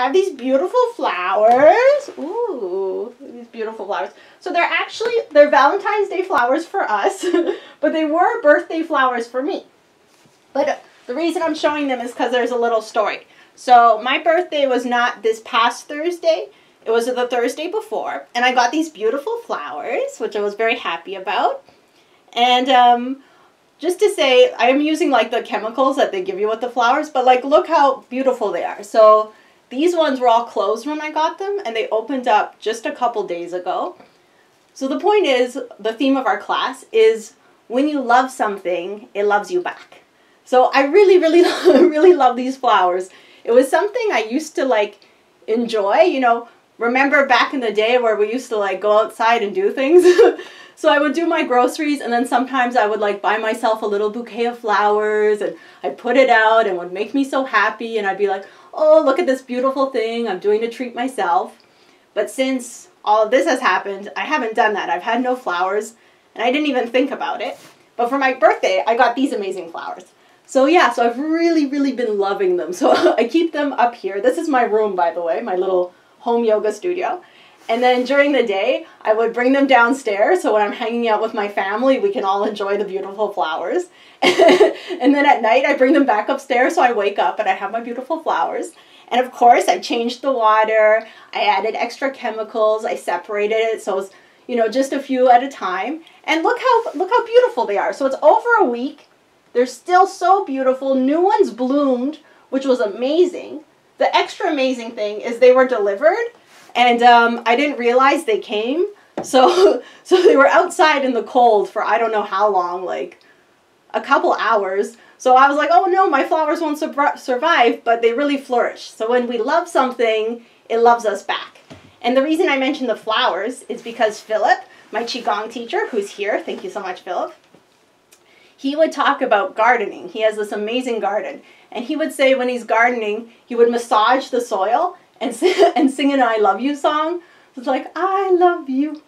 I have these beautiful flowers. Ooh, these beautiful flowers. So they're Valentine's Day flowers for us, but they were birthday flowers for me. But the reason I'm showing them is because there's a little story. So my birthday was not this past Thursday. It was the Thursday before. And I got these beautiful flowers, which I was very happy about. And just to say, I am using like the chemicals that they give you with the flowers. But like, look how beautiful they are. So these ones were all closed when I got them. And they opened up just a couple days ago. So the point is, the theme of our class is when you love something, it loves you back. So I really, really, really love these flowers. It was something I used to like enjoy, you know. Remember back in the day where we used to like go outside and do things? So I would do my groceries, and then sometimes I would like buy myself a little bouquet of flowers, and I'd put it out and it would make me so happy, and I'd be like, oh, look at this beautiful thing I'm doing to treat myself. But since all of this has happened, I haven't done that. I've had no flowers, and I didn't even think about it. But for my birthday, I got these amazing flowers. So yeah, so I've really, really been loving them. So I keep them up here. This is my room, by the way, my little home yoga studio. And then during the day, I would bring them downstairs. So when I'm hanging out with my family, we can all enjoy the beautiful flowers. And then at night, I bring them back upstairs. So I wake up and I have my beautiful flowers. And of course, I changed the water. I added extra chemicals. I separated it. So it's, you know, just a few at a time. And look how beautiful they are. So it's over a week. They're still so beautiful. New ones bloomed, which was amazing. The extra amazing thing is they were delivered, and I didn't realize they came. So they were outside in the cold for I don't know how long, like a couple hours. So I was like, oh no, my flowers won't survive, but they really flourish. So when we love something, it loves us back. And the reason I mentioned the flowers is because Philip, my Qigong teacher, who's here, thank you so much, Philip, he would talk about gardening. He has this amazing garden. And he would say when he's gardening, he would massage the soil and sing an I love you song. So it's like, I love you,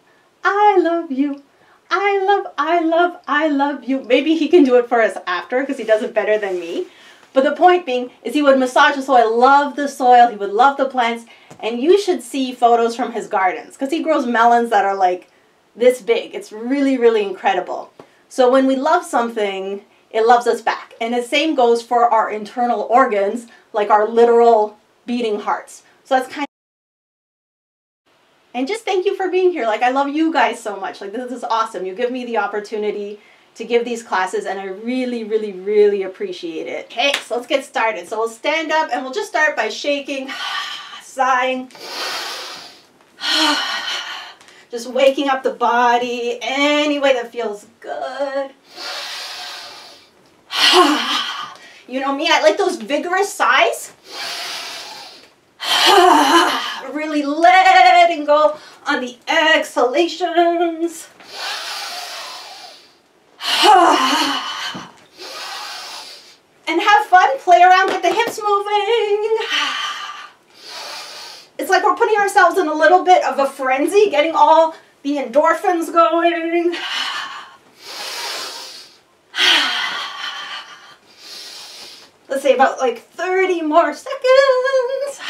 I love you, I love you. Maybe he can do it for us after because he does it better than me. But the point being is he would massage the soil, love the soil, he would love the plants. And you should see photos from his gardens because he grows melons that are like this big. It's really, really incredible. So when we love something, it loves us back. And the same goes for our internal organs, like our literal beating hearts. So that's kind of... And just thank you for being here. Like, I love you guys so much. Like, this is awesome. You give me the opportunity to give these classes, and I really, really, really appreciate it. Okay, so let's get started. So we'll stand up, and we'll just start by shaking, sighing. Just waking up the body any way that feels good. You know me, I like those vigorous sighs. Really letting go on the exhalations. And have fun, play around, get the hips moving. It's like we're putting ourselves in a little bit of a frenzy, getting all the endorphins going. Let's say about like 30 more seconds.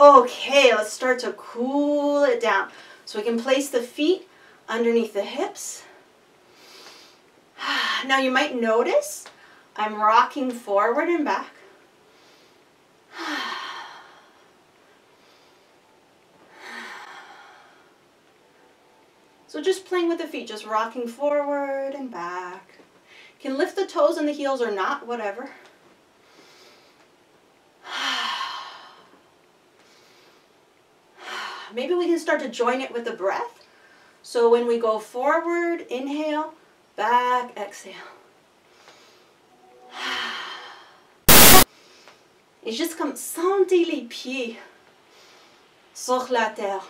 Okay, let's start to cool it down. So we can place the feet underneath the hips. Now you might notice I'm rocking forward and back. So just playing with the feet, just rocking forward and back. You can lift the toes and the heels or not, whatever. Maybe we can start to join it with the breath. So when we go forward, inhale, back, exhale. Et juste comme sentez les pieds sur la terre.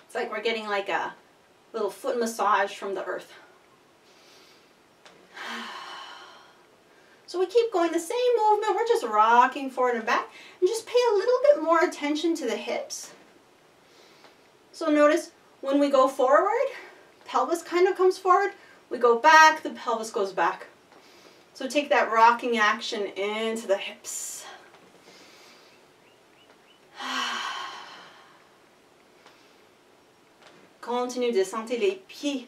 It's like we're getting like a little foot massage from the earth. So we keep going the same movement. We're just rocking forward and back. And just pay a little more attention to the hips. So notice when we go forward, pelvis kind of comes forward. We go back, the pelvis goes back. So take that rocking action into the hips. Continue de sentir les pieds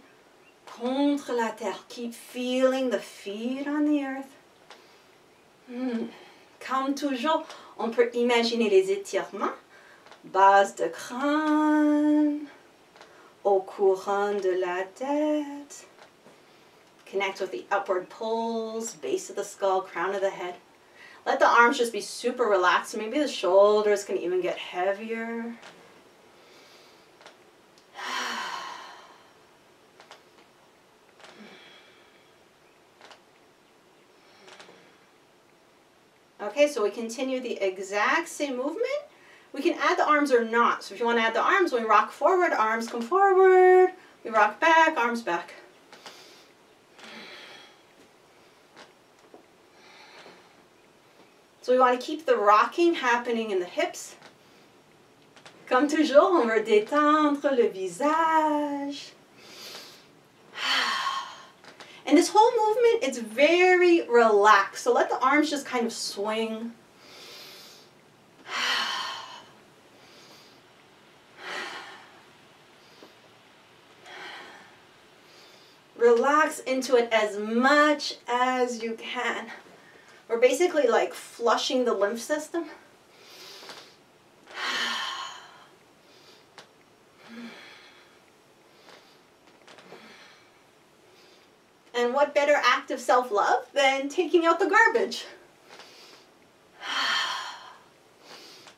contre la terre. Keep feeling the feet on the earth. Comme toujours, on peut imaginer les étirements. Base de crâne, au courant de la tête. Connect with the upward pulls, base of the skull, crown of the head. Let the arms just be super relaxed. Maybe the shoulders can even get heavier. Okay, so we continue the exact same movement. We can add the arms or not. So if you want to add the arms, we rock forward, arms come forward. We rock back, arms back. So we want to keep the rocking happening in the hips. Comme toujours, on veut détendre le visage. And this whole movement, it's very relaxed. So let the arms just kind of swing. Relax into it as much as you can. We're basically like flushing the lymph system. And what better act of self-love than taking out the garbage?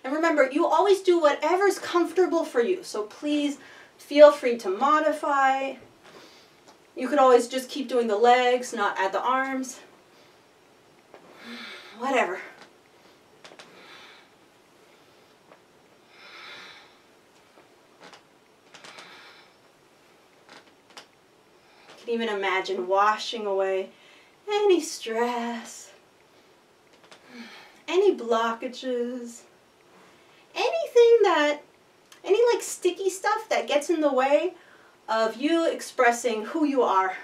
And remember, you always do whatever's comfortable for you. So please feel free to modify. You could always just keep doing the legs, not add the arms. Whatever. You can even imagine washing away any stress, any blockages, any like sticky stuff that gets in the way of you expressing who you are.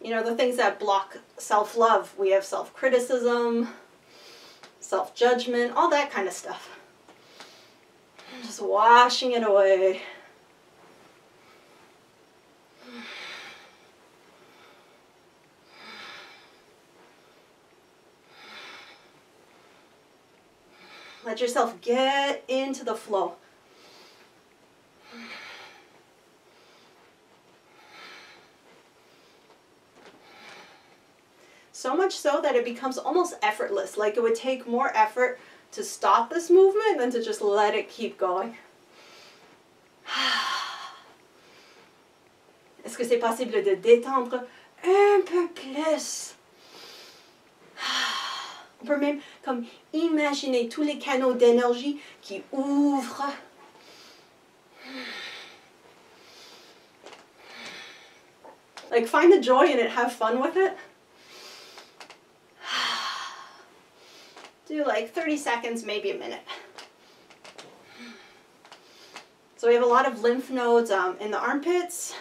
You know, the things that block self-love. We have self-criticism, self-judgment, all that kind of stuff. Just washing it away. Let yourself get into the flow. So much so that it becomes almost effortless. Like it would take more effort to stop this movement than to just let it keep going. Est-ce que c'est possible de détendre un peu plus? On peut même comme imaginer tous les canaux d'énergie qui ouvrent. Like find the joy in it, have fun with it. Do like 30 seconds, maybe a minute. So we have a lot of lymph nodes in the armpits.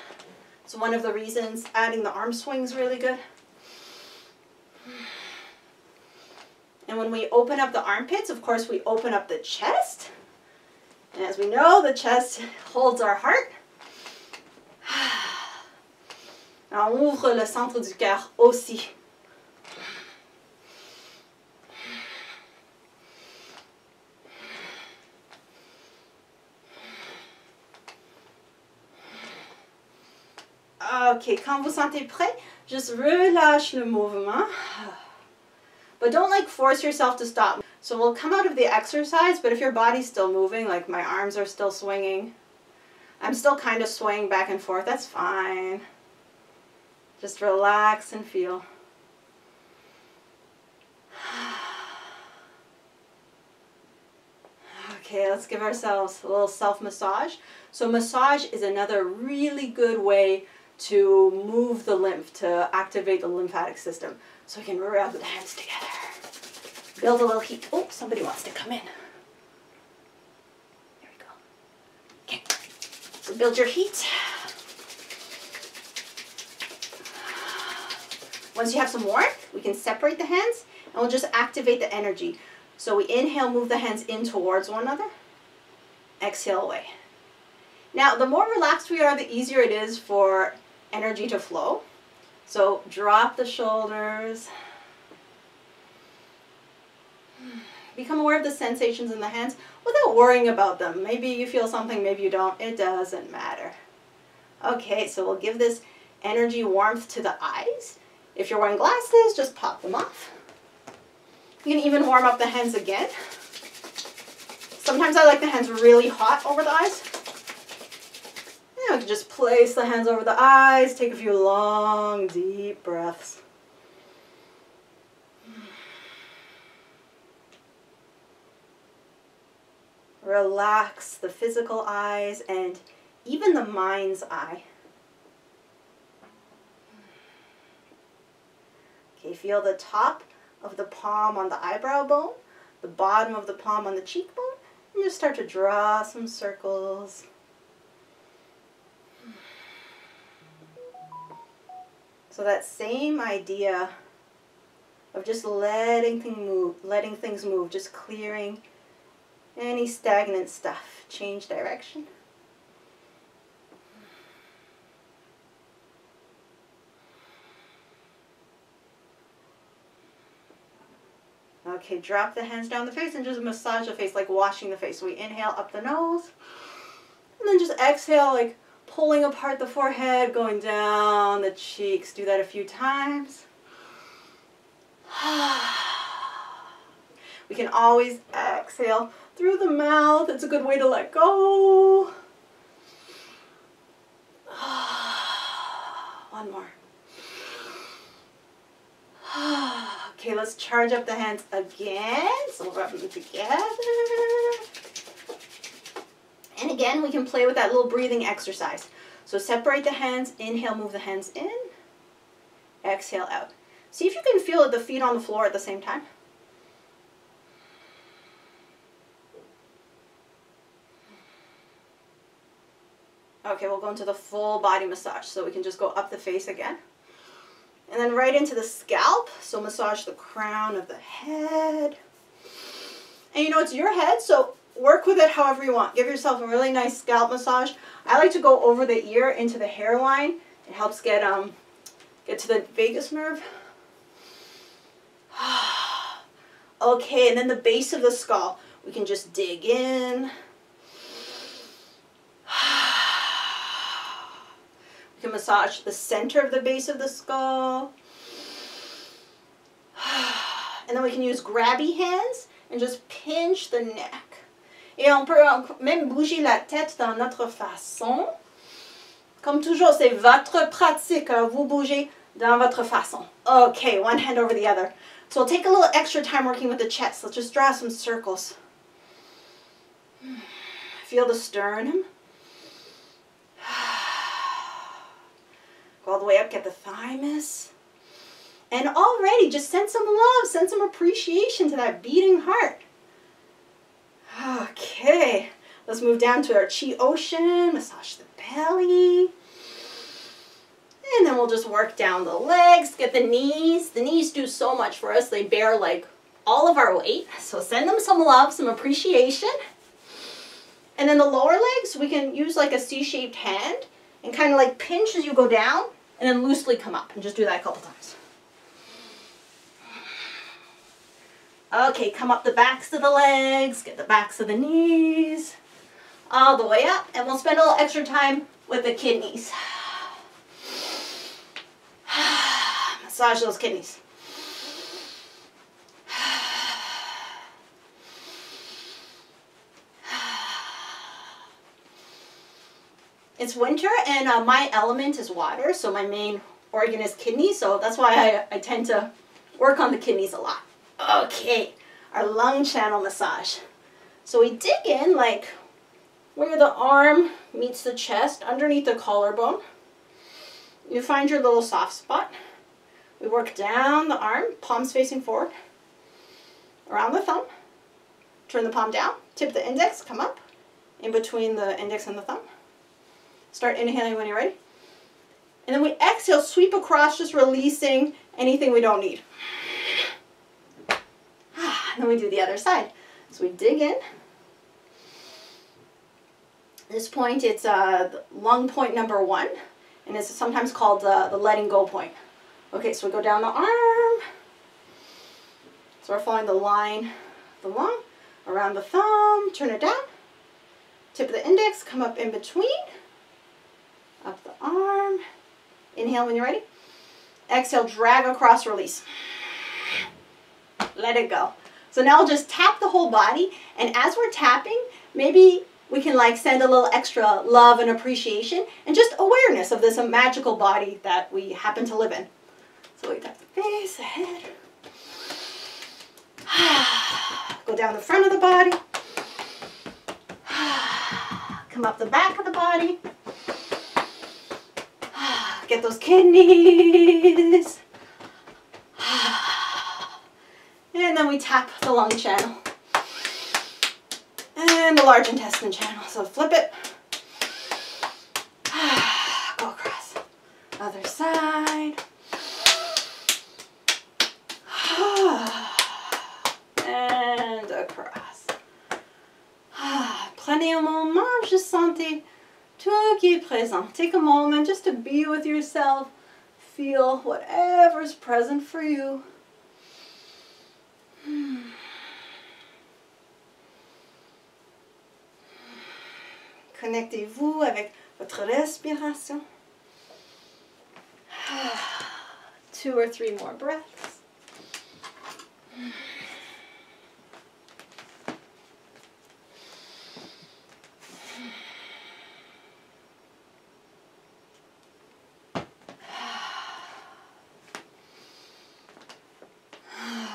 So one of the reasons adding the arm swings really good. And when we open up the armpits, of course, we open up the chest. And as we know, the chest holds our heart. On ouvre le centre du cœur aussi. Ok, quand vous sentez prêt, just relâche le mouvement. But don't like force yourself to stop. So we'll come out of the exercise, but if your body's still moving, like my arms are still swinging, I'm still kind of swaying back and forth, that's fine. Just relax and feel. Okay, let's give ourselves a little self-massage. So massage is another really good way to move the lymph, to activate the lymphatic system. So we can rub the hands together. Build a little heat. Oh, somebody wants to come in. There we go. Okay. So build your heat. Once you have some warmth, we can separate the hands and we'll just activate the energy. So we inhale, move the hands in towards one another. Exhale away. Now, the more relaxed we are, the easier it is for energy to flow. So drop the shoulders. Become aware of the sensations in the hands without worrying about them. Maybe you feel something, maybe you don't. It doesn't matter. Okay, so we'll give this energy warmth to the eyes. If you're wearing glasses, just pop them off. You can even warm up the hands again. Sometimes I like the hands really hot over the eyes. You can just place the hands over the eyes, take a few long, deep breaths. Relax the physical eyes and even the mind's eye. Okay, feel the top of the palm on the eyebrow bone, the bottom of the palm on the cheekbone, and just start to draw some circles. So that same idea of just letting things move, just clearing any stagnant stuff. Change direction. Okay, drop the hands down the face and just massage the face like washing the face. So we inhale up the nose and then just exhale like pulling apart the forehead, going down the cheeks. Do that a few times. We can always exhale through the mouth. It's a good way to let go. One more. Okay, let's charge up the hands again. So we'll rub them together. And again, we can play with that little breathing exercise. So separate the hands, inhale, move the hands in, exhale out. See if you can feel the feet on the floor at the same time. Okay, we'll go into the full body massage. So we can just go up the face again. And then right into the scalp. So massage the crown of the head. And you know, it's your head, so work with it however you want. Give yourself a really nice scalp massage. I like to go over the ear into the hairline. It helps get to the vagus nerve. Okay, and then the base of the skull. We can just dig in. We can massage the center of the base of the skull. And then we can use grabby hands and just pinch the neck. Et on peut même bouger la tête dans notre façon. Comme toujours, c'est votre pratique. Vous bougez dans votre façon. Okay, one hand over the other. So we'll take a little extra time working with the chest. Let's just draw some circles. Feel the sternum. Go all the way up, get the thymus. And already, just send some love, send some appreciation to that beating heart. Okay, let's move down to our chi ocean, massage the belly. And then we'll just work down the legs, get the knees. The knees do so much for us. They bear like all of our weight. So send them some love, some appreciation. And then the lower legs, we can use like a C-shaped hand and kind of like pinch as you go down and then loosely come up. And just do that a couple times. Okay, come up the backs of the legs, get the backs of the knees, all the way up, and we'll spend a little extra time with the kidneys. Massage those kidneys. It's winter and my element is water, so my main organ is kidney, so that's why I tend to work on the kidneys a lot. Okay, our lung channel massage. So we dig in like where the arm meets the chest, underneath the collarbone. You find your little soft spot. We work down the arm, palms facing forward, around the thumb. Turn the palm down, tip the index, come up, in between the index and the thumb. Start inhaling when you're ready. And then we exhale, sweep across, just releasing anything we don't need. And then we do the other side. So we dig in. At this point, it's lung point number 1, and it's sometimes called the letting go point. Okay, so we go down the arm. So we're following the line of the lung, around the thumb, turn it down, tip of the index, come up in between, up the arm, inhale when you're ready, exhale, drag across, release, let it go. So now I'll just tap the whole body, and as we're tapping, maybe we can like send a little extra love and appreciation and just awareness of this magical body that we happen to live in. So we tap the face, the head. Go down the front of the body. Come up the back of the body. Get those kidneys. And then we tap the lung channel. And the large intestine channel. So flip it. Go across. Other side. And across. Prenez un moment, juste sentez tout qui est présent. Take a moment just to be with yourself. Feel whatever's present for you. Connectez-vous avec votre respiration. 2 or 3 more breaths.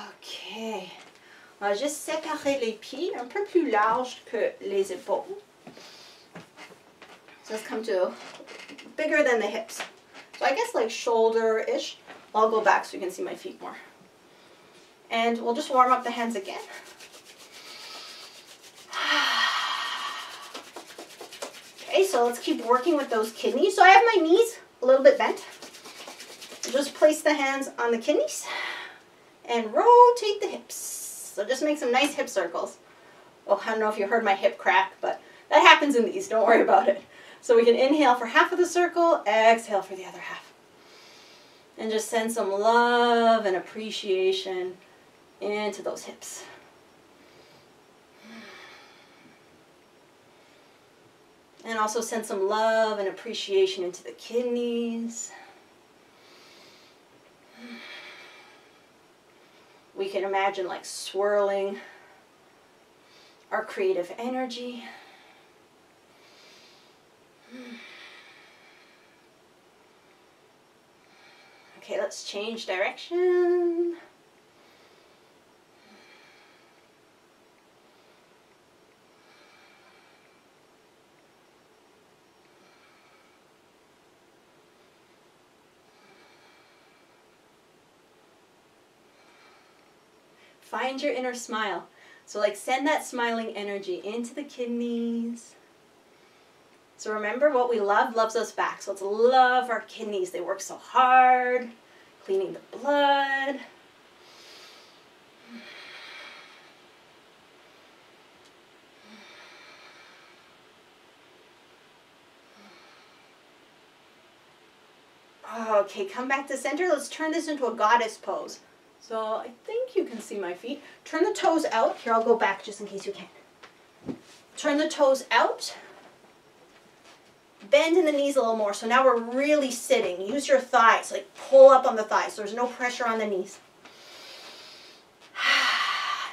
Ok. On va juste séparer les pieds un peu plus larges que les épaules. So let's come to bigger than the hips. So I guess like shoulder-ish. I'll go back so you can see my feet more. And we'll just warm up the hands again. Okay, so let's keep working with those kidneys. So I have my knees a little bit bent. Just place the hands on the kidneys and rotate the hips. So just make some nice hip circles. Oh, I don't know if you heard my hip crack, but that happens in these. Don't worry about it. So we can inhale for half of the circle, exhale for the other half. And just send some love and appreciation into those hips. And also send some love and appreciation into the kidneys. We can imagine like swirling our creative energy. Okay, let's change direction. Find your inner smile. So like send that smiling energy into the kidneys. So remember, what we love loves us back. So let's love our kidneys. They work so hard, cleaning the blood. Okay, come back to center. Let's turn this into a goddess pose. So I think you can see my feet. Turn the toes out. Here, I'll go back just in case you can. Turn the toes out. Bend in the knees a little more. So now we're really sitting. Use your thighs. Like pull up on the thighs. So there's no pressure on the knees.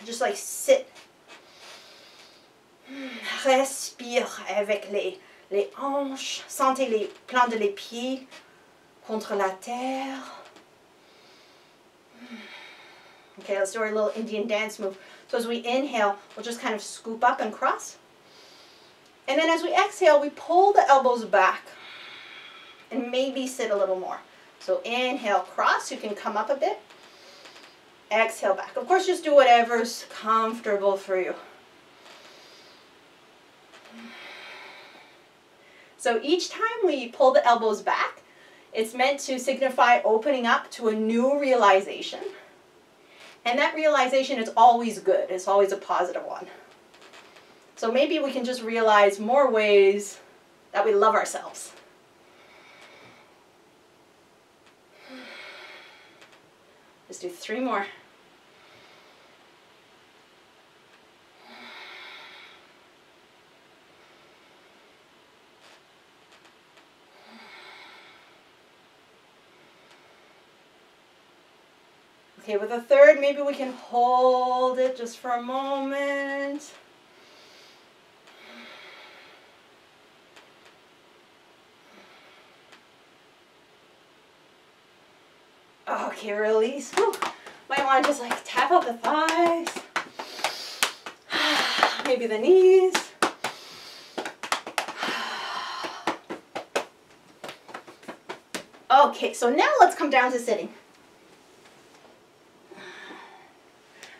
Just like sit. Respire avec les hanches. Sentez les plans de les pieds contre la terre. Okay, let's do our little Indian dance move. So as we inhale, we'll just kind of scoop up and cross. And then as we exhale, we pull the elbows back and maybe sit a little more. So inhale, cross. You can come up a bit. Exhale back. Of course, just do whatever's comfortable for you. So each time we pull the elbows back, it's meant to signify opening up to a new realization. And that realization is always good. It's always a positive one. So maybe we can just realize more ways that we love ourselves. Let's do 3 more. Okay, with a third, maybe we can hold it just for a moment. Okay, release. Whew. Might want to just like tap out the thighs. Maybe the knees. Okay, so now let's come down to sitting.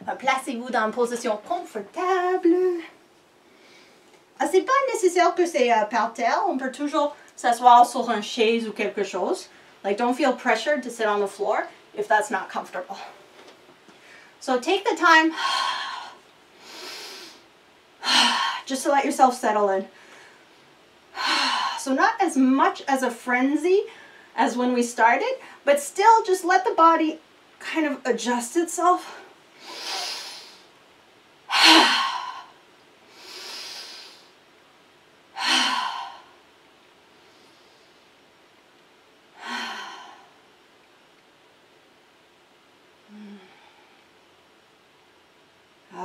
Placez-vous dans une position confortable. C'est pas nécessaire que c'est par terre. On peut toujours s'asseoir sur une chaise ou quelque chose. Like, don't feel pressured to sit on the floor if that's not comfortable. So take the time just to let yourself settle in. So not as much as a frenzy as when we started, but still just let the body kind of adjust itself.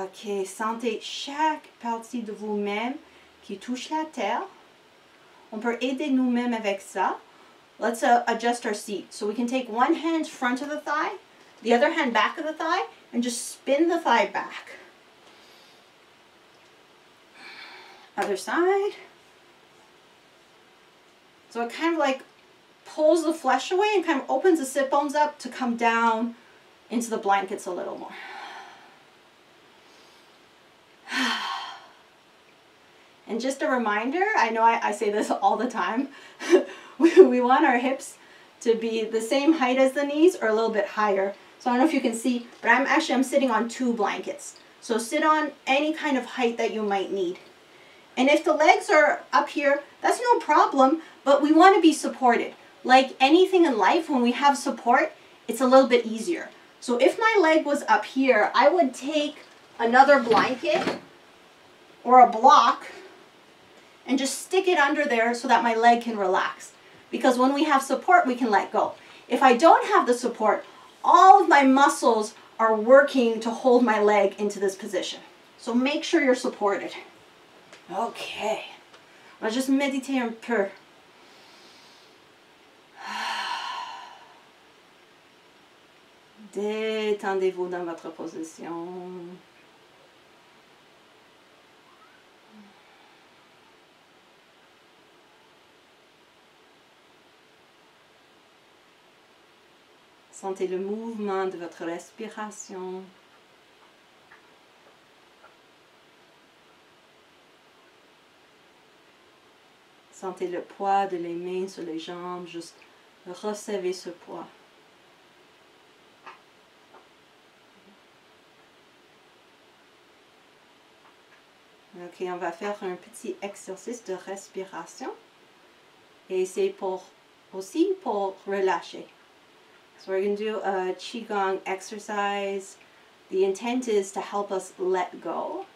Ok, sentez chaque partie de vous-même qui touche la terre. On peut aider nous-mêmes avec ça. Let's adjust our seat. So we can take one hand front of the thigh, the other hand back of the thigh, and just spin the thigh back. Other side. So it kind of like pulls the flesh away and kind of opens the sit bones up to come down into the blankets a little more. And just a reminder, I know I say this all the time, we want our hips to be the same height as the knees or a little bit higher. So I don't know if you can see, but I'm sitting on 2 blankets. So sit on any kind of height that you might need. And if the legs are up here, that's no problem, but we want to be supported. Like anything in life, when we have support, it's a little bit easier. So if my leg was up here, I would take another blanket or a block and just stick it under there so that my leg can relax. Because when we have support, we can let go. If I don't have the support, all of my muscles are working to hold my leg into this position. So make sure you're supported. Okay. On va juste méditer un peu. Détendez-vous dans votre position. Sentez le mouvement de votre respiration. Sentez le poids de les mains sur les jambes, juste recevez ce poids. Ok, on va faire un petit exercice de respiration. Et c'est aussi pour relâcher. So we're going to do a Qigong exercise. The intent is to help us let go.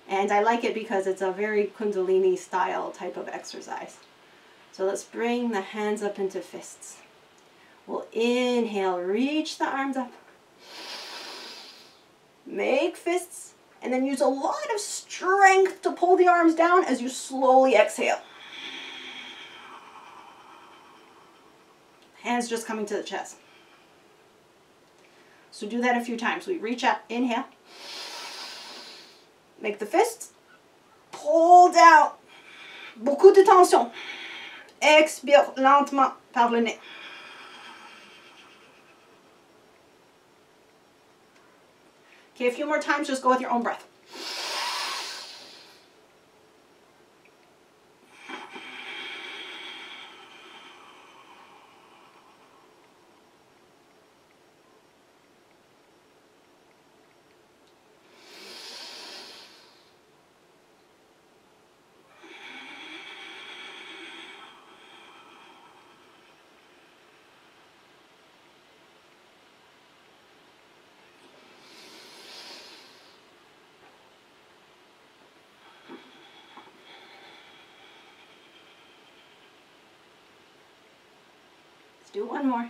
And I like it because it's a very Kundalini style type of exercise. So let's bring the hands up into fists. We'll inhale, reach the arms up. Make fists. And then use a lot of strength to pull the arms down as you slowly exhale. Hands just coming to the chest. So do that a few times. We reach up, inhale. Make the fists. Pull down. Beaucoup de tension. Expire lentement par le nez. Okay, a few more times, just go with your own breath. Do one more.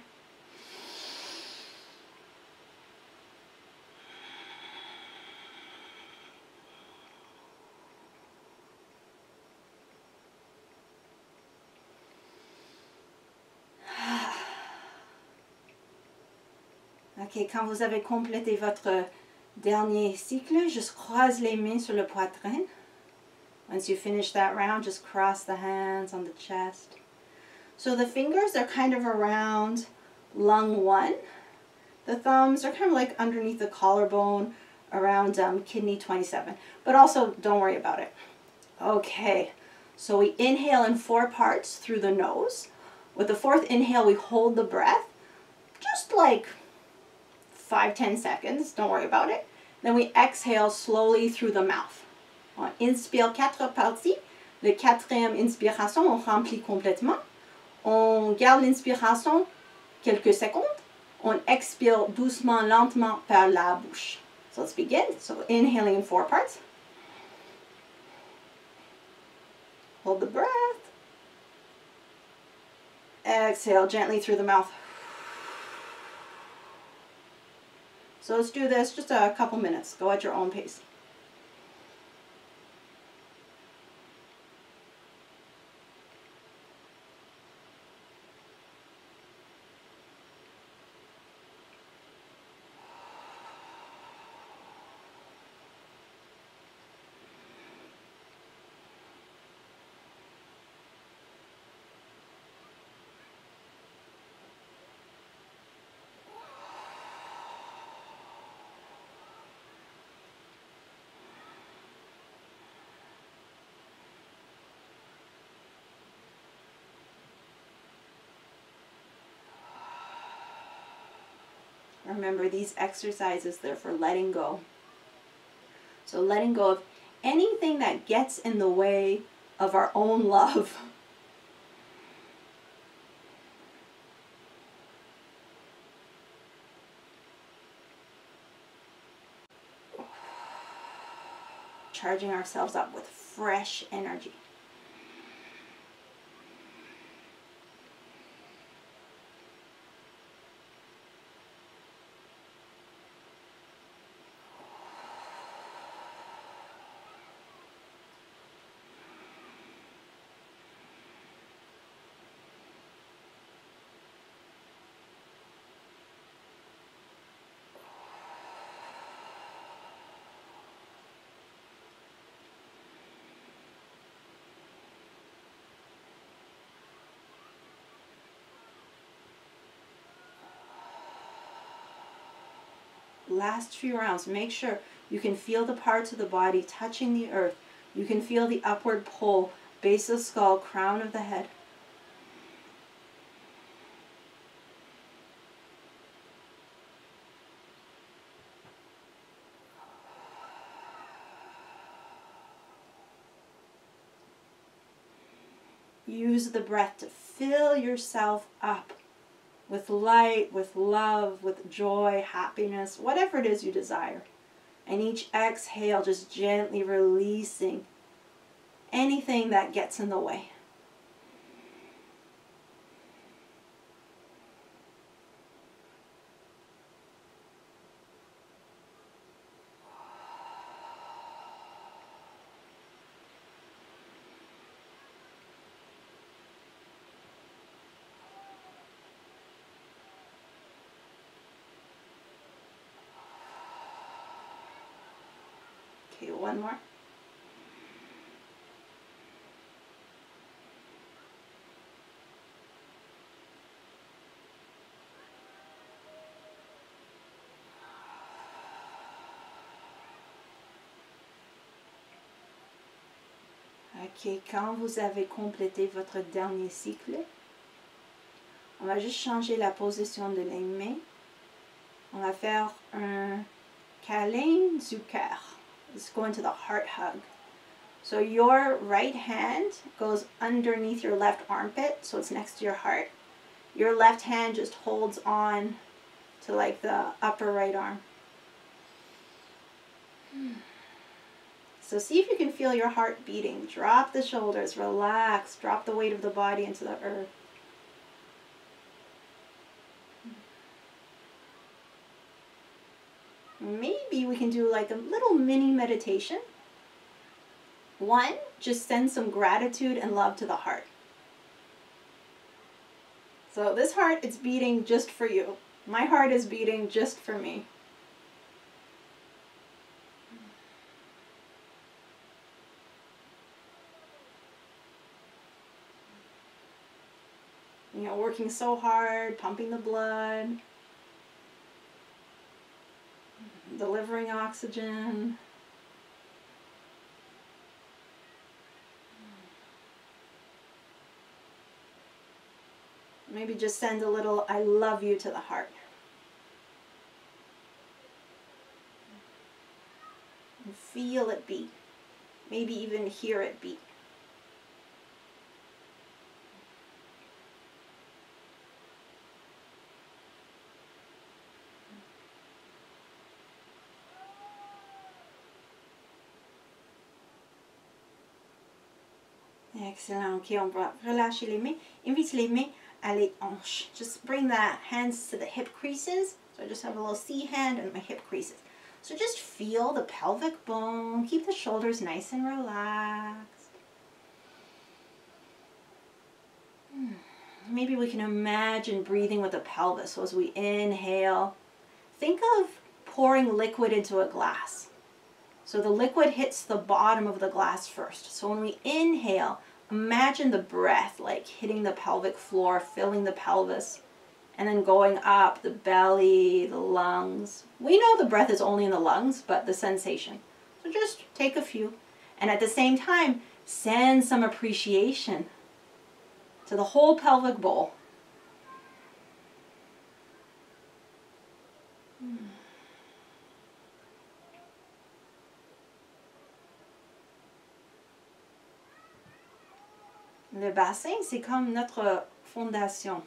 Ok, quand vous avez complété votre dernier cycle, just croise les mains sur le poitrine. Once you finish that round, just cross the hands on the chest. So the fingers are kind of around lung 1. The thumbs are kind of like underneath the collarbone around kidney 27. But also, don't worry about it. Okay, so we inhale in 4 parts through the nose. With the 4th inhale, we hold the breath, just like 5-10 seconds. Don't worry about it. Then we exhale slowly through the mouth. On inspire 4 parties. Le 4e inspiration, on remplit complètement. On garde l'inspiration quelques secondes. On expire doucement, lentement par la bouche. So let's begin. So inhaling in 4 parts. Hold the breath. Exhale gently through the mouth. So let's do this just a couple minutes. Go at your own pace. Remember, these exercises, they're for letting go. So letting go of anything that gets in the way of our own love. Charging ourselves up with fresh energy. Last few rounds, make sure you can feel the parts of the body touching the earth. You can feel the upward pull, base of the skull, crown of the head. Use the breath to fill yourself up with light, with love, with joy, happiness, whatever it is you desire. And each exhale, just gently releasing anything that gets in the way. Okay, one more. Ok, quand vous avez complété votre dernier cycle, on va juste changer la position de les mains. On va faire un câlin du cœur. Let's go into the heart hug. So your right hand goes underneath your left armpit, so it's next to your heart. Your left hand just holds on to like the upper right arm. So see if you can feel your heart beating. Drop the shoulders, relax, drop the weight of the body into the earth. Maybe we can do like a little mini meditation. One, just send some gratitude and love to the heart. So this heart, it's beating just for you. My heart is beating just for me. You know, working so hard, pumping the blood, delivering oxygen. Maybe just send a little I love you to the heart. And feel it beat. Maybe even hear it beat. Excellent. Ok, on va relâcher les mains. Invite les mains à les hanches. Just bring the hands to the hip creases. So I just have a little C hand and my hip creases. So just feel the pelvic bone. Keep the shoulders nice and relaxed. Maybe we can imagine breathing with the pelvis. So as we inhale, think of pouring liquid into a glass. So the liquid hits the bottom of the glass first. So when we inhale, imagine the breath like hitting the pelvic floor, filling the pelvis, and then going up the belly, the lungs. We know the breath is only in the lungs, but the sensation. So just take a few. And at the same time, send some appreciation to the whole pelvic bowl. Le bassin, c'est comme notre fondation.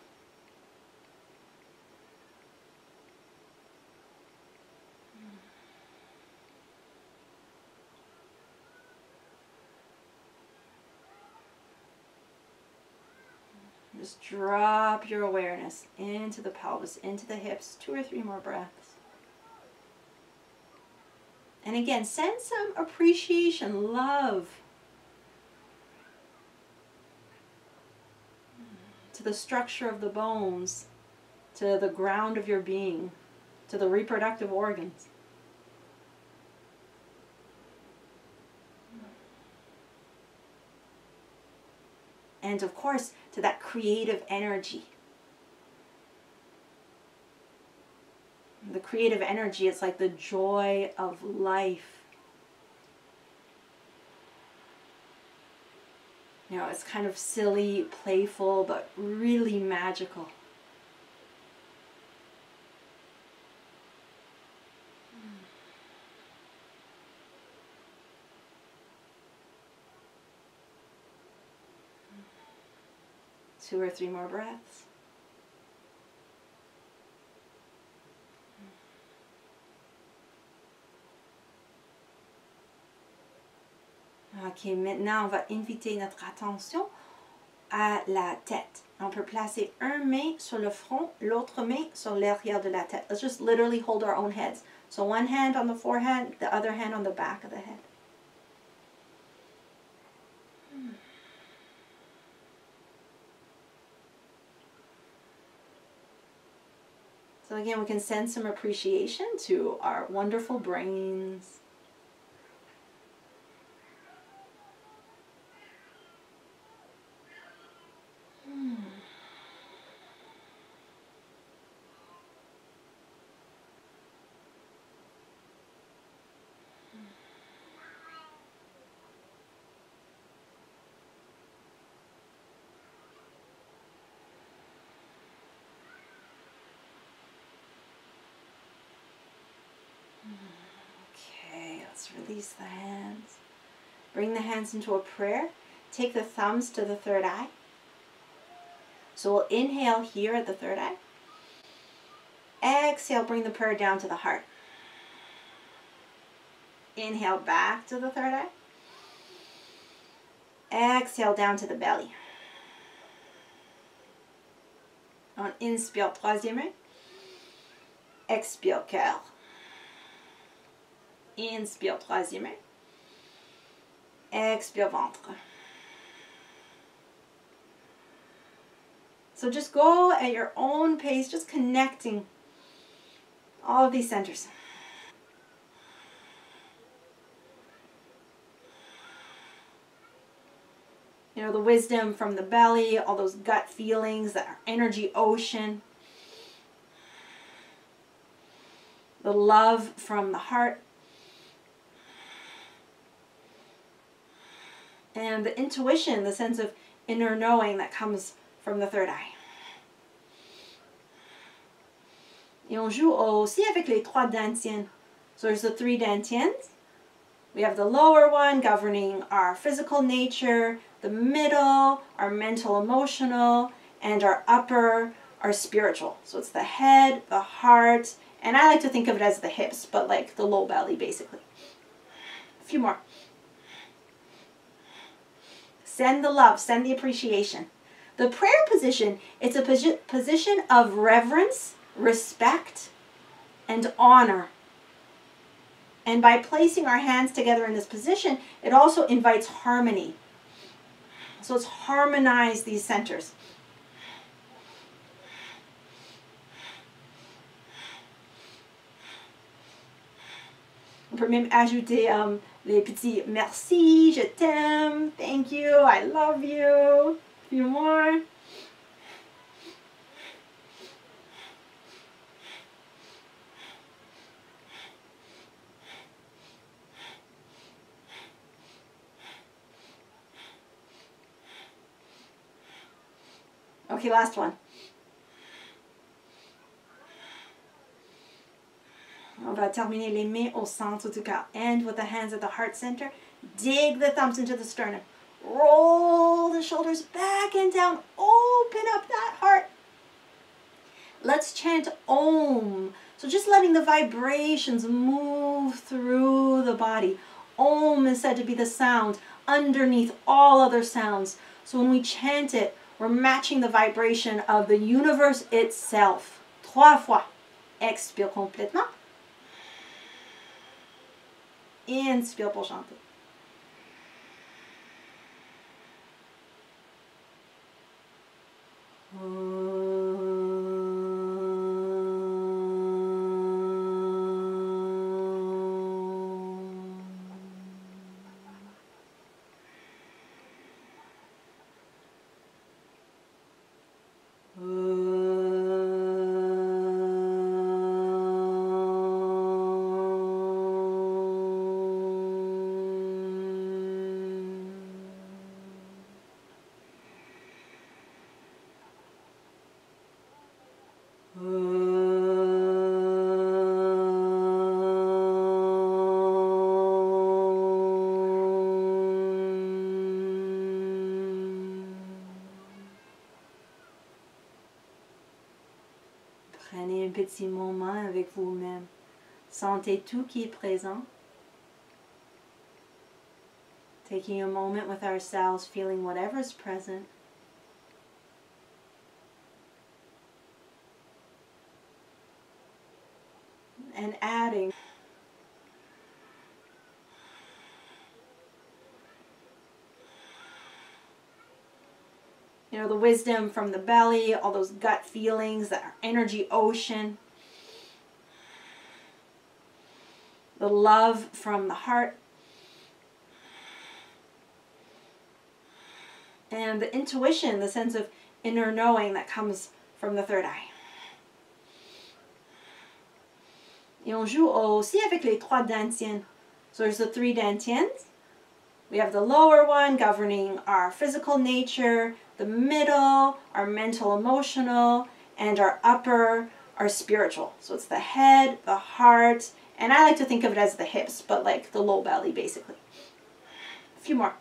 Just drop your awareness into the pelvis, into the hips. 2 or 3 more breaths. And again, send some appreciation, love to the structure of the bones, to the ground of your being, to the reproductive organs. And of course, to that creative energy. The creative energy, it's like the joy of life. You know, it's kind of silly, playful, but really magical. Two or 3 more breaths. Ok, maintenant on va inviter notre attention à la tête. On peut placer une main sur le front, l'autre main sur l'arrière de la tête. Let's just literally hold our own heads. So one hand on the forehead, the other hand on the back of the head. So again, we can send some appreciation to our wonderful brains. Release the hands. Bring the hands into a prayer. Take the thumbs to the third eye. So we'll inhale here at the third eye. Exhale, bring the prayer down to the heart. Inhale back to the third eye. Exhale down to the belly. On inspire, troisième œil. Expire, cœur. Inspire, troisième œil. Expire, ventre. So just go at your own pace, just connecting all of these centers. You know, the wisdom from the belly, all those gut feelings, that energy ocean. The love from the heart. And the intuition, the sense of inner knowing that comes from the third eye. Et on joue aussi avec les trois dantians. So there's the three dantians. We have the lower one governing our physical nature, the middle, our mental, emotional, and our upper, our spiritual. So it's the head, the heart, and I like to think of it as the hips, but like the low belly basically. A few more. Send the love, send the appreciation. The prayer position, it's a position of reverence, respect, and honor. And by placing our hands together in this position, it also invites harmony. So let's harmonize these centers. On peut même ajouter les petits merci, je t'aime, thank you, I love you. A few more. Okay, last one. On va terminer les mains au centre du cœur. End with the hands at the heart center. Dig the thumbs into the sternum. Roll the shoulders back and down. Open up that heart. Let's chant Om. So just letting the vibrations move through the body. Om is said to be the sound underneath all other sounds. So when we chant it, we're matching the vibration of the universe itself. 3 fois. Expire complètement. Inspire pour chanter. Prenez un petit moment avec vous-même. Sentez tout qui est présent. Taking a moment with ourselves, feeling whatever is present. And adding. You know, the wisdom from the belly, all those gut feelings, that energy ocean. The love from the heart. And the intuition, the sense of inner knowing that comes from the third eye. Et on joue aussi avec les trois dantians. So there's the three dantians. We have the lower one governing our physical nature, the middle, our mental, emotional, and our upper, our spiritual. So it's the head, the heart, And I like to think of it as the hips, but like the low belly, basically. A few more.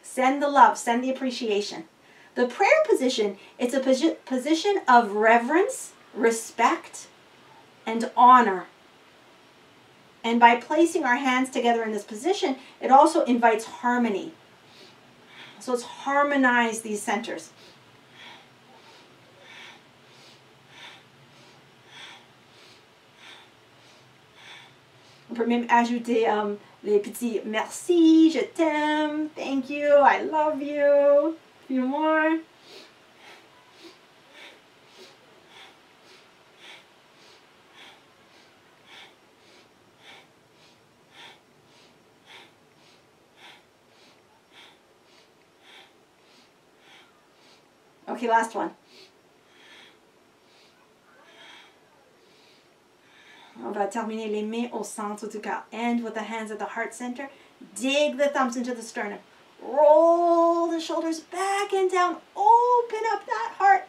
Send the love, send the appreciation. The prayer position, it's a position of reverence, respect, and honor. And by placing our hands together in this position, it also invites harmony. So let's harmonize these centers. On peut même ajouter les petits merci, je t'aime, thank you, I love you. A few more. Okay, last one. On va terminer les mains au centre du cœur. End with the hands at the heart center. Dig the thumbs into the sternum. Roll the shoulders back and down. Open up that heart.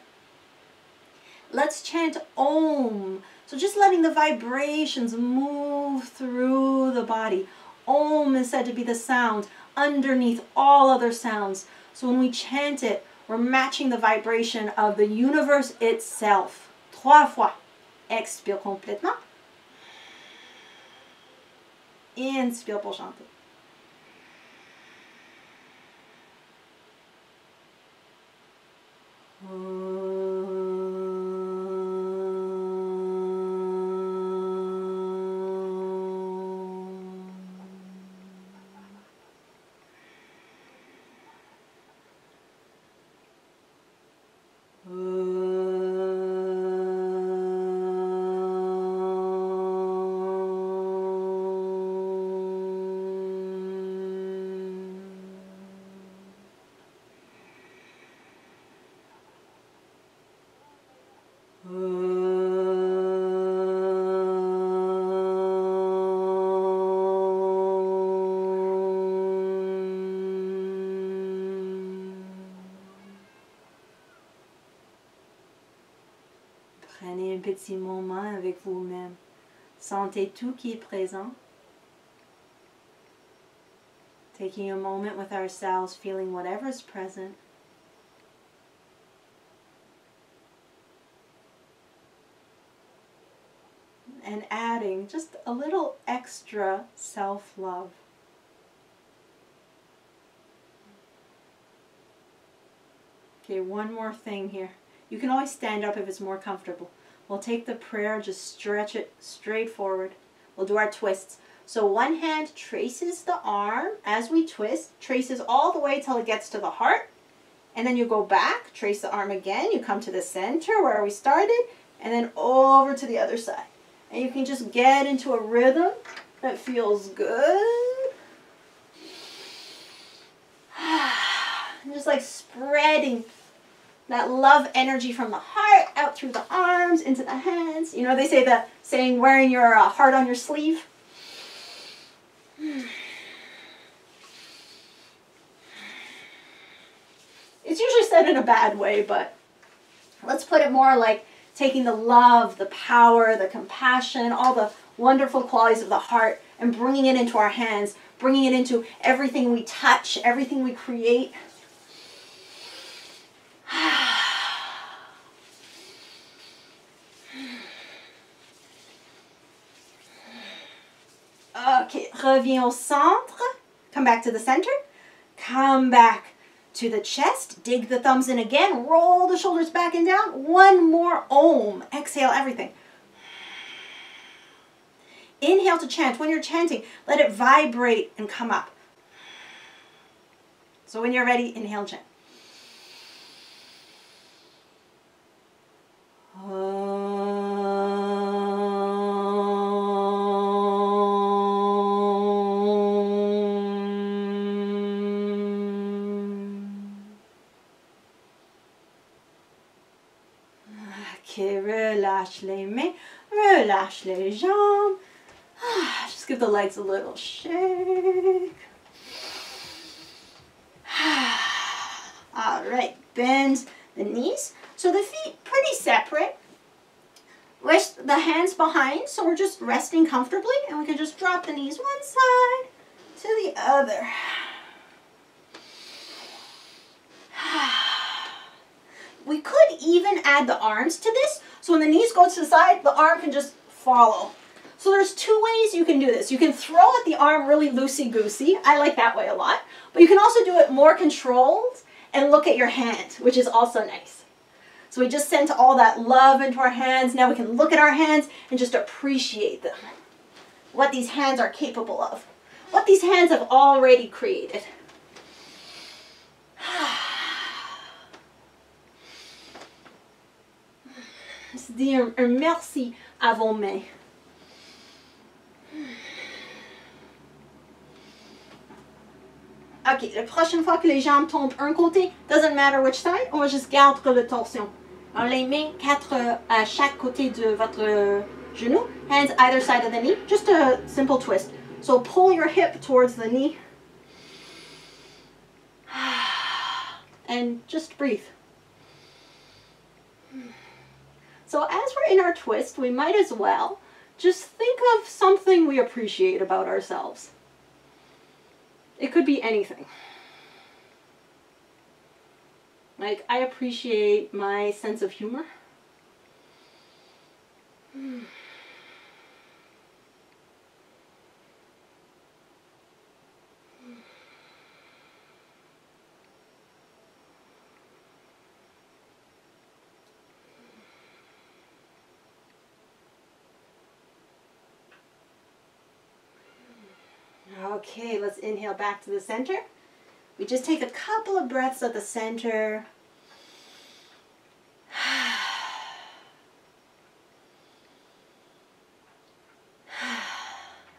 Let's chant Om. So just letting the vibrations move through the body. Om is said to be the sound underneath all other sounds. So when we chant it, we're matching the vibration of the universe itself. 3 fois. Expire complètement. Inspire pour chanter. Prenez un petit moment avec vous-même. Sentez tout qui est présent. Taking a moment with ourselves, feeling whatever is present. And adding just a little extra self-love. Okay, one more thing here. You can always stand up if it's more comfortable. We'll take the prayer, just stretch it straight forward. We'll do our twists. So one hand traces the arm as we twist, traces all the way till it gets to the heart. And then you go back, trace the arm again. You come to the center where we started, and then over to the other side. And you can just get into a rhythm that feels good. And just like spreading that love energy from the heart out through the arms, into the hands. You know, they say the saying, wearing your heart on your sleeve. It's usually said in a bad way, but let's put it more like taking the love, the power, the compassion, all the wonderful qualities of the heart and bringing it into our hands, bringing it into everything we touch, everything we create. Okay, reviens au centre. Come back to the center. Come back to the chest. Dig the thumbs in again. Roll the shoulders back and down. One more Om. Exhale everything. Inhale to chant. When you're chanting, let it vibrate and come up. So when you're ready, inhale and chant. Okay, relâche les mains, relâche les jambes. Just give the legs a little shake. All right, bend the knees. So the feet pretty separate. Rest the hands behind, so we're just resting comfortably, and we can just drop the knees one side to the other. We could even add the arms to this, so when the knees go to the side, the arm can just follow. So there's two ways you can do this. You can throw at the arm really loosey-goosey. I like that way a lot. But you can also do it more controlled and look at your hand, which is also nice. So we just sent all that love into our hands. Now we can look at our hands and just appreciate them. What these hands are capable of. What these hands have already created. Se dit un merci à vos mains. Ok, la prochaine fois que les jambes tombent un côté, doesn't matter which side, on va juste garder le torsion. Alors les mains, 4 à chaque côté de votre genou, hands either side of the knee, just a simple twist. So pull your hip towards the knee. And just breathe. So as we're in our twist, we might as well just think of something we appreciate about ourselves. It could be anything. Like, I appreciate my sense of humor. Okay, let's inhale back to the center. We just take a couple of breaths at the center.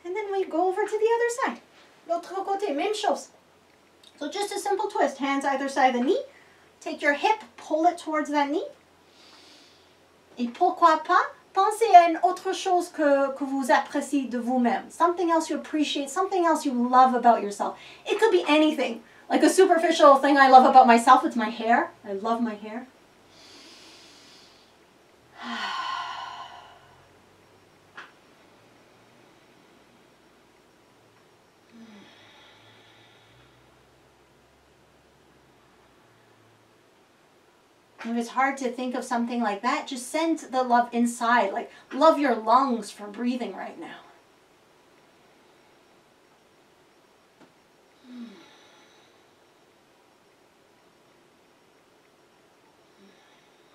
And then we go over to the other side. L'autre côté, même chose. So just a simple twist. Hands either side of the knee. Take your hip, pull it towards that knee. Et pourquoi pas, pensez à une autre chose que vous appréciez de vous-même. Something else you appreciate, something else you love about yourself. It could be anything. Like a superficial thing I love about myself, it's my hair. I love my hair. If it's hard to think of something like that, just send the love inside. Like, love your lungs for breathing right now.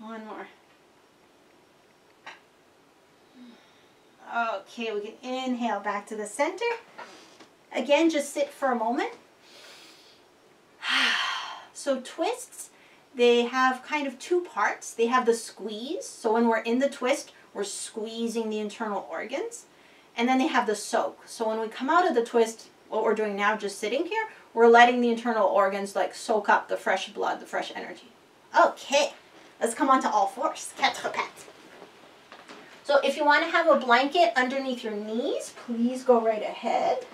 One more. Okay, we can inhale back to the center. Again, just sit for a moment. So twists, they have kind of two parts. They have the squeeze. So when we're in the twist, we're squeezing the internal organs. And then they have the soak. So when we come out of the twist, what we're doing now, just sitting here, we're letting the internal organs like soak up the fresh blood, the fresh energy. Okay, let's come on to all fours. Quatre pattes. So if you want to have a blanket underneath your knees, please go right ahead.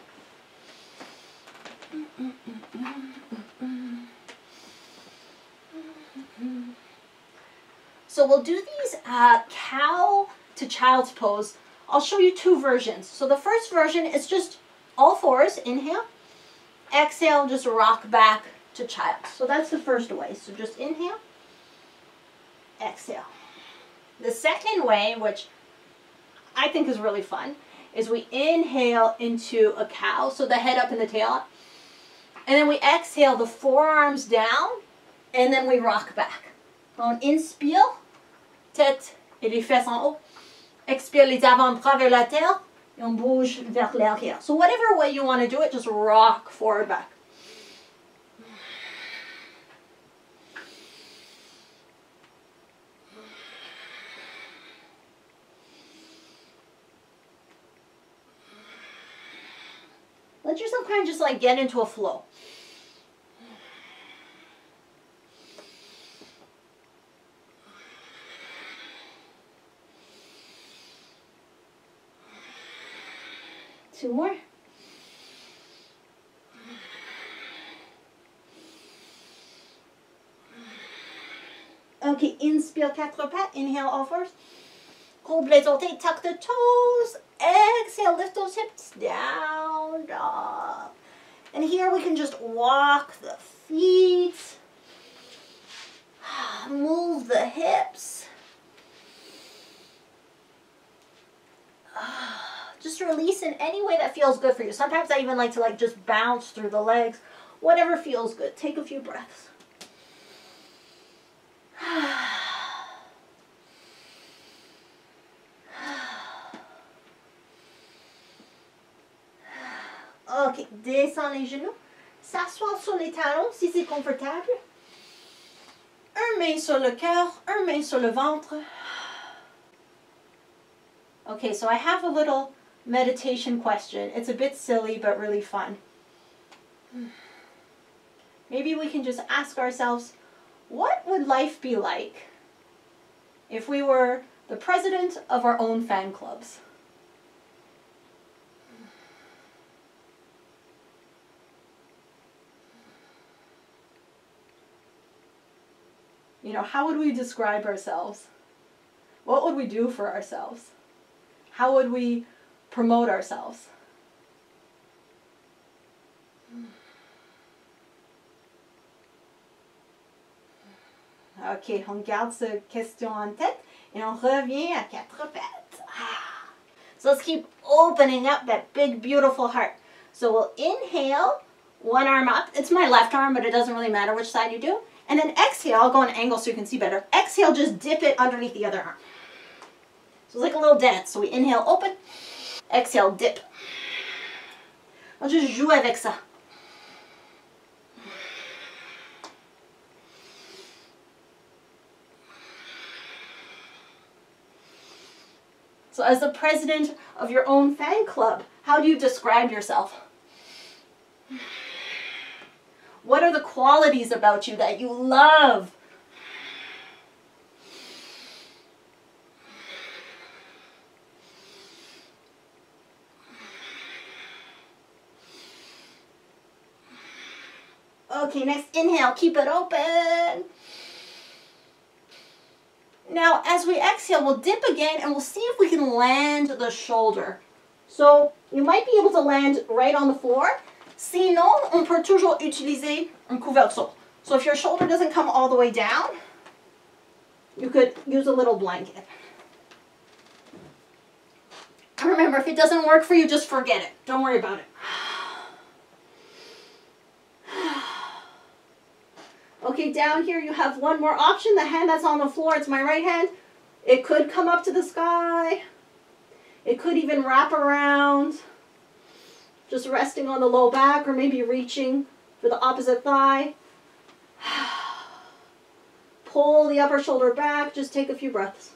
So we'll do these cow to child's pose. I'll show you two versions. So the first version is just all fours, inhale. Exhale, just rock back to child. So that's the first way. So just inhale, exhale. The second way, which I think is really fun, is we inhale into a cow, so the head up and the tail up. And then we exhale the forearms down, and then we rock back. On inspire, tête et les fesses en haut. Expire les avant-bras vers la terre, et on bouge vers l'arrière. So whatever way you want to do it, just rock forward back. Let yourself kind of just like get into a flow. Two more. Okay, inspire quatre pattes, inhale all fours. Hold blades all day, tuck the toes. Exhale, lift those hips down, up. And here we can just walk the feet. Move the hips. Just release in any way that feels good for you. Sometimes I even like to just bounce through the legs. Whatever feels good. Take a few breaths. Ok, descends les genoux. S'asseoir sur les talons si c'est confortable. Un main sur le cœur, un main sur le ventre. Okay, so I have a little meditation question. It's a bit silly, but really fun. Maybe we can just ask ourselves, what would life be like if we were the president of our own fan clubs? You know, how would we describe ourselves? What would we do for ourselves? How would we promote ourselves? Ok, on garde cette question en tête et on revient à quatre pattes. So let's keep opening up that big, beautiful heart. So we'll inhale, one arm up. It's my left arm, but it doesn't really matter which side you do. And then exhale, I'll go on an angle so you can see better. Exhale, just dip it underneath the other arm. So it's like a little dance. So we inhale, open. Exhale, dip. I'll just jouer avec ça. So as the president of your own fan club, how do you describe yourself? What are the qualities about you that you love? Okay, next inhale, keep it open. Now, as we exhale, we'll dip again and we'll see if we can land the shoulder. So, you might be able to land right on the floor. Sinon, on peut toujours utiliser un couvercle. So if your shoulder doesn't come all the way down, you could use a little blanket. And remember, if it doesn't work for you, just forget it. Don't worry about it. Okay, down here you have one more option. The hand that's on the floor, it's my right hand. It could come up to the sky. It could even wrap around, just resting on the low back or maybe reaching for the opposite thigh. Pull the upper shoulder back. Just take a few breaths.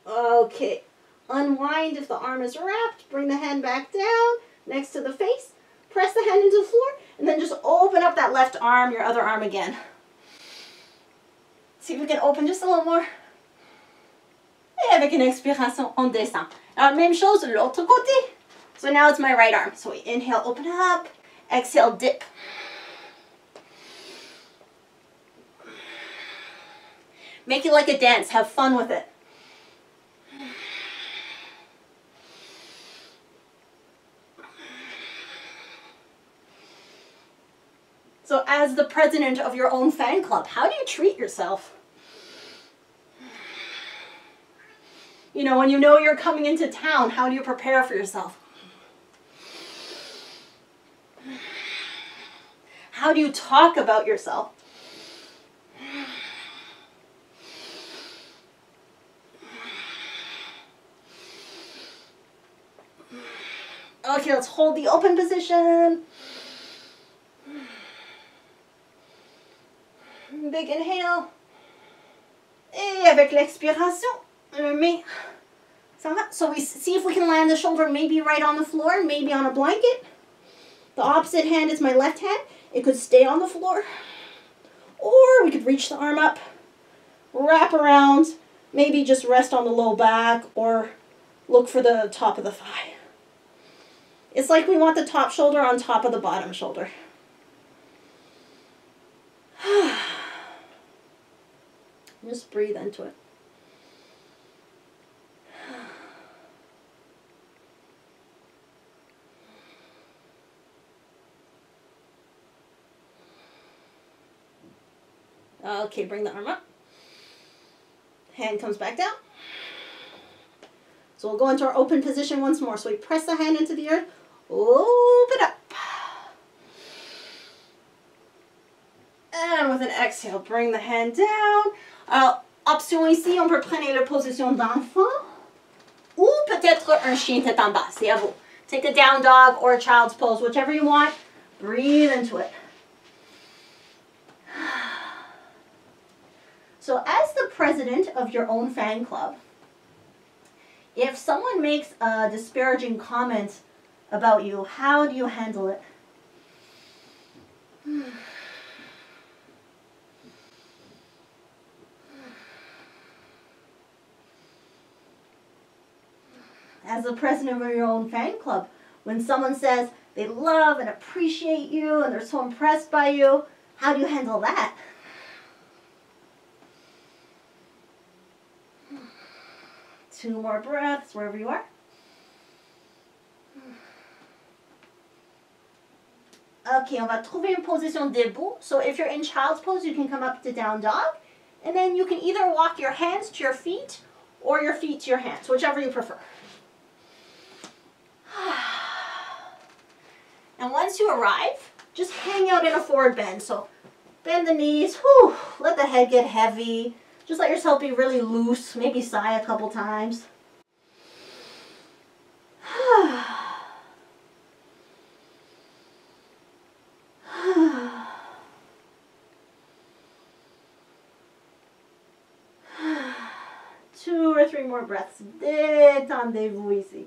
Okay. Unwind if the arm is wrapped. Bring the hand back down next to the face. Press the hand into the floor. And then just open up that left arm, your other arm again. See if we can open just a little more. Et avec une expiration, on descend. Alors, même chose de l'autre côté. So now it's my right arm. So we inhale, open up. Exhale, dip. Make it like a dance. Have fun with it. So as the president of your own fan club, how do you treat yourself? You know, when you know you're coming into town, how do you prepare for yourself? How do you talk about yourself? Okay, let's hold the open position. Big inhale. Et avec l'expiration, mais ça va. So we see if we can land the shoulder maybe right on the floor, maybe on a blanket. The opposite hand is my left hand. It could stay on the floor. Or we could reach the arm up, wrap around, maybe just rest on the low back or look for the top of the thigh. It's like we want the top shoulder on top of the bottom shoulder. Just breathe into it. Okay, bring the arm up. Hand comes back down. So we'll go into our open position once more. So we press the hand into the earth, open up. And with an exhale, bring the hand down. Alors, option ici, on peut prendre la position d'enfant ou peut-être un chien tête en bas. C'est à vous. Take a down dog or a child's pose, whichever you want. Breathe into it. So as the president of your own fan club, if someone makes a disparaging comment about you, how do you handle it? As the president of your own fan club, when someone says they love and appreciate you and they're so impressed by you, how do you handle that? Two more breaths wherever you are. Okay, on va trouver une position debout. So if you're in child's pose, you can come up to down dog. And then you can either walk your hands to your feet or your feet to your hands, whichever you prefer. And once you arrive, just hang out in a forward bend. So bend the knees, whew, let the head get heavy. Just let yourself be really loose, maybe sigh a couple times. Two or three more breaths. Détendez-vous ici.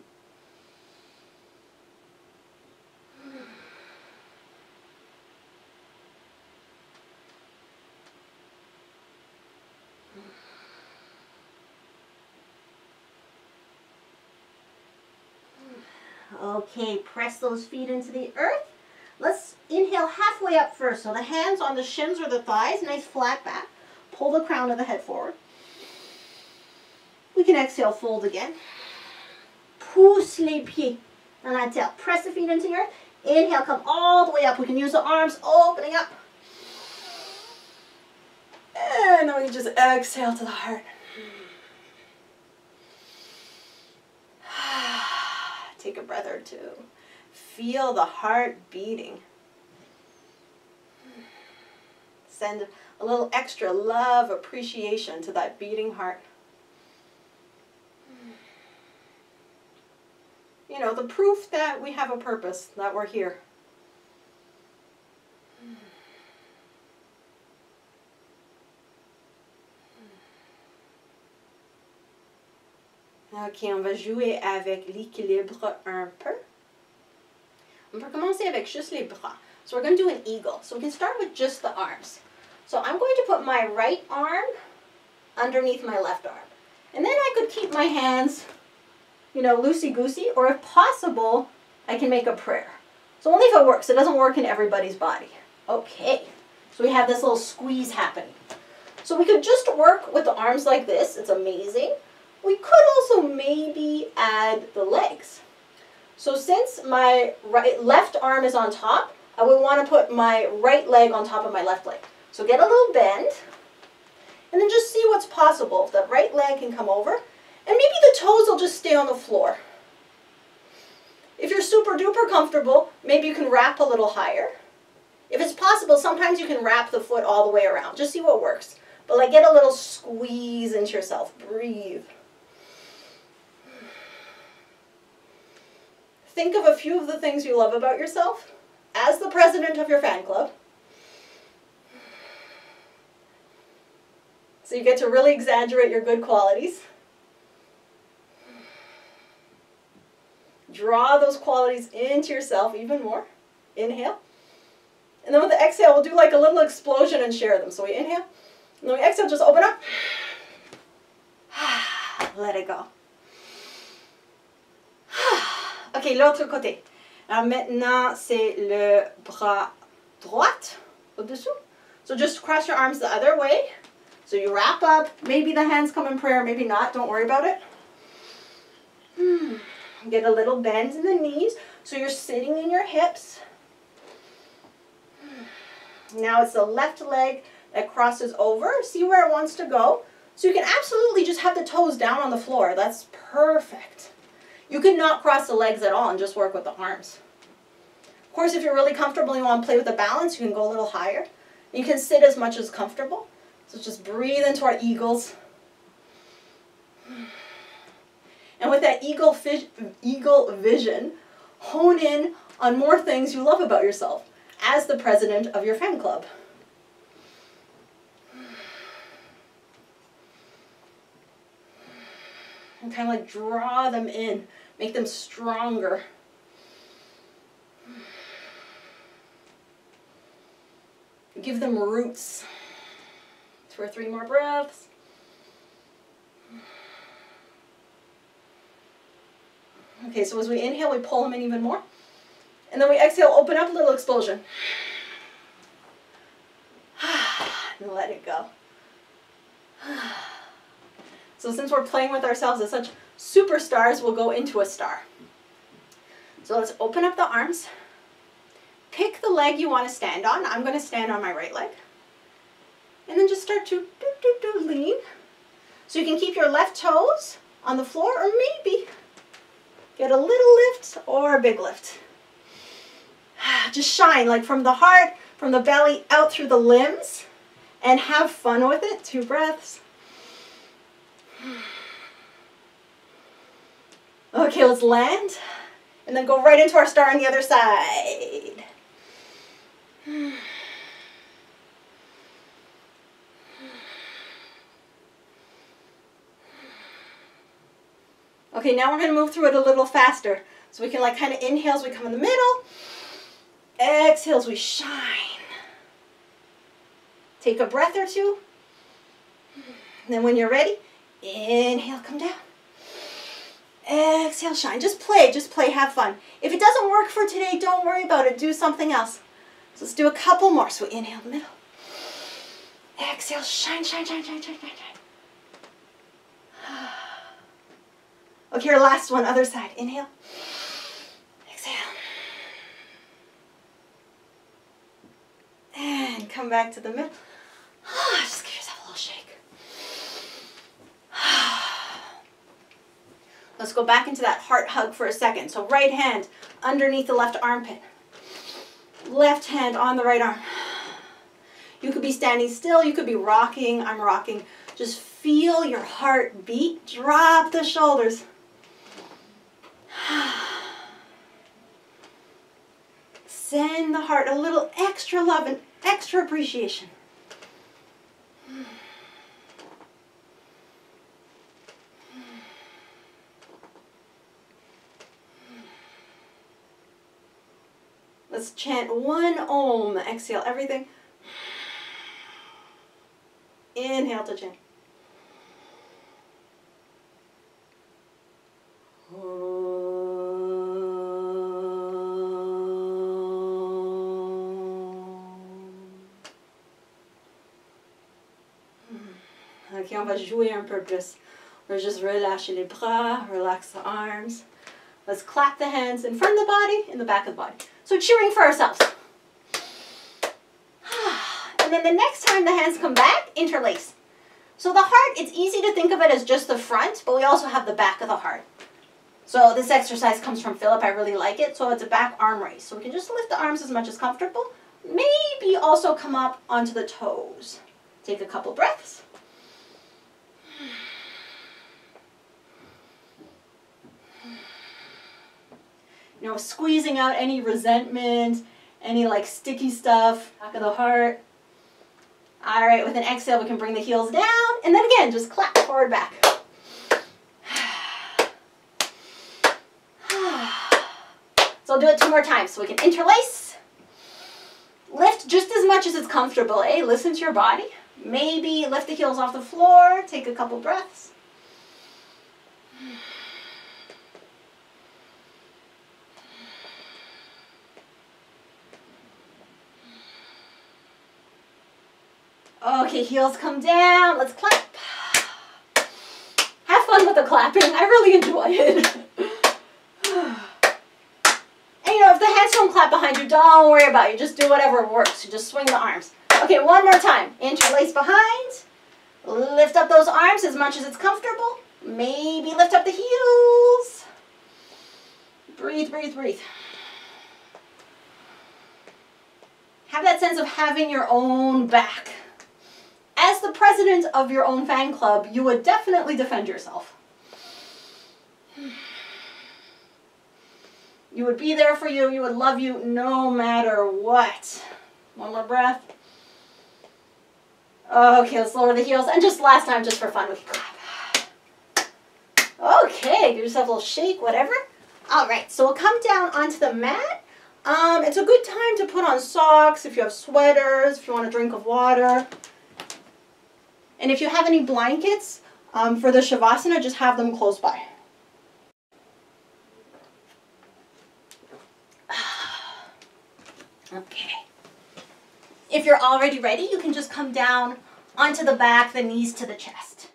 Okay, press those feet into the earth. Let's inhale halfway up first. So the hands on the shins or the thighs, nice flat back. Pull the crown of the head forward. We can exhale, fold again. Pousse les pieds dans la terre. Press the feet into the earth. Inhale, come all the way up. We can use the arms opening up. And then we just exhale to the heart. Take a breath or two. Feel the heart beating. Send a little extra love, appreciation to that beating heart. You know, the proof that we have a purpose, that we're here. Ok, on va jouer avec l'équilibre un peu. On peut commencer avec juste les bras. So we're going to do an eagle. So we can start with just the arms. So I'm going to put my right arm underneath my left arm. And then I could keep my hands, you know, loosey-goosey, or if possible, I can make a prayer. So only if it works. It doesn't work in everybody's body. Okay, so we have this little squeeze happening. So we could just work with the arms like this. It's amazing. We could also maybe add the legs. So since my left arm is on top, I would want to put my right leg on top of my left leg. So get a little bend, and then just see what's possible. If the right leg can come over, and maybe the toes will just stay on the floor. If you're super duper comfortable, maybe you can wrap a little higher. If it's possible, sometimes you can wrap the foot all the way around. Just see what works. But like get a little squeeze into yourself. Breathe. Think of a few of the things you love about yourself as the president of your fan club. So you get to really exaggerate your good qualities. Draw those qualities into yourself even more. Inhale. And then with the exhale, we'll do like a little explosion and share them. So we inhale. And then we exhale, just open up. Let it go. Ok, l'autre côté. Alors maintenant, c'est le bras droit au-dessous. So just cross your arms the other way. So you wrap up. Maybe the hands come in prayer, maybe not. Don't worry about it. Get a little bend in the knees. So you're sitting in your hips. Now it's the left leg that crosses over. See where it wants to go. So you can absolutely just have the toes down on the floor. That's perfect. You could not cross the legs at all and just work with the arms. Of course, if you're really comfortable and you want to play with the balance, you can go a little higher. You can sit as much as comfortable. So just breathe into our eagles. And with that eagle vision, hone in on more things you love about yourself as the president of your fan club. And kind of like draw them in, make them stronger. Give them roots. 2 or 3 more breaths. Okay, so as we inhale, we pull them in even more. And then we exhale, open up, a little explosion. And let it go. So since we're playing with ourselves as such superstars, we'll go into a star. So let's open up the arms. Pick the leg you want to stand on. I'm going to stand on my right leg. And then just start to lean. So you can keep your left toes on the floor, or maybe get a little lift or a big lift. Just shine, like from the heart, from the belly, out through the limbs, and have fun with it. 2 breaths. Okay, let's land, and then go right into our star on the other side. Okay, now we're going to move through it a little faster. So we can like kind of inhale as we come in the middle. Exhale as we shine. Take a breath or 2. And then when you're ready, inhale, come down. Exhale, shine. Just play, have fun. If it doesn't work for today, don't worry about it. Do something else. So let's do a couple more. So inhale in the middle. Exhale, shine, shine, shine, shine, shine, shine, shine. Okay, our last one, other side. Inhale. Exhale. And come back to the middle. Just give yourself a little shake. Let's go back into that heart hug for a second. So right hand underneath the left armpit. Left hand on the right arm. You could be standing still. You could be rocking. I'm rocking. Just feel your heart beat. Drop the shoulders. Send the heart a little extra love and extra appreciation. Let's chant 1 Om. Exhale everything. Inhale to chant. Ok, on va jouer un peu plus. On va just relâcher les bras, relax the arms. Let's clap the hands in front of the body, in the back of the body. So cheering for ourselves. And then the next time the hands come back, interlace. So the heart, it's easy to think of it as just the front, but we also have the back of the heart. So this exercise comes from Philip. I really like it. So it's a back arm raise. So we can just lift the arms as much as comfortable. Maybe also come up onto the toes. Take a couple breaths. You know, squeezing out any resentment, any like sticky stuff, back of the heart. All right, with an exhale, we can bring the heels down. And then again, just clap forward, back. So I'll do it 2 more times. So we can interlace. Lift just as much as it's comfortable, eh? Listen to your body. Maybe lift the heels off the floor. Take a couple breaths. Okay, heels come down. Let's clap. Have fun with the clapping. I really enjoy it. And you know, if the hands don't clap behind you, don't worry about it. You just do whatever works. You just swing the arms. Okay, one more time. Interlace behind. Lift up those arms as much as it's comfortable. Maybe lift up the heels. Breathe, breathe, breathe. Have that sense of having your own back. As the president of your own fan club, you would definitely defend yourself. You would be there for you. You would love you no matter what. One more breath. Okay, let's lower the heels. And just last time, just for fun, we can clap. Okay, give yourself a little shake, whatever. All right, so we'll come down onto the mat. It's a good time to put on socks, if you have sweaters, if you want a drink of water. And if you have any blankets for the Shavasana, just have them close by. Okay. If you're already ready, you can just come down onto the back, the knees to the chest.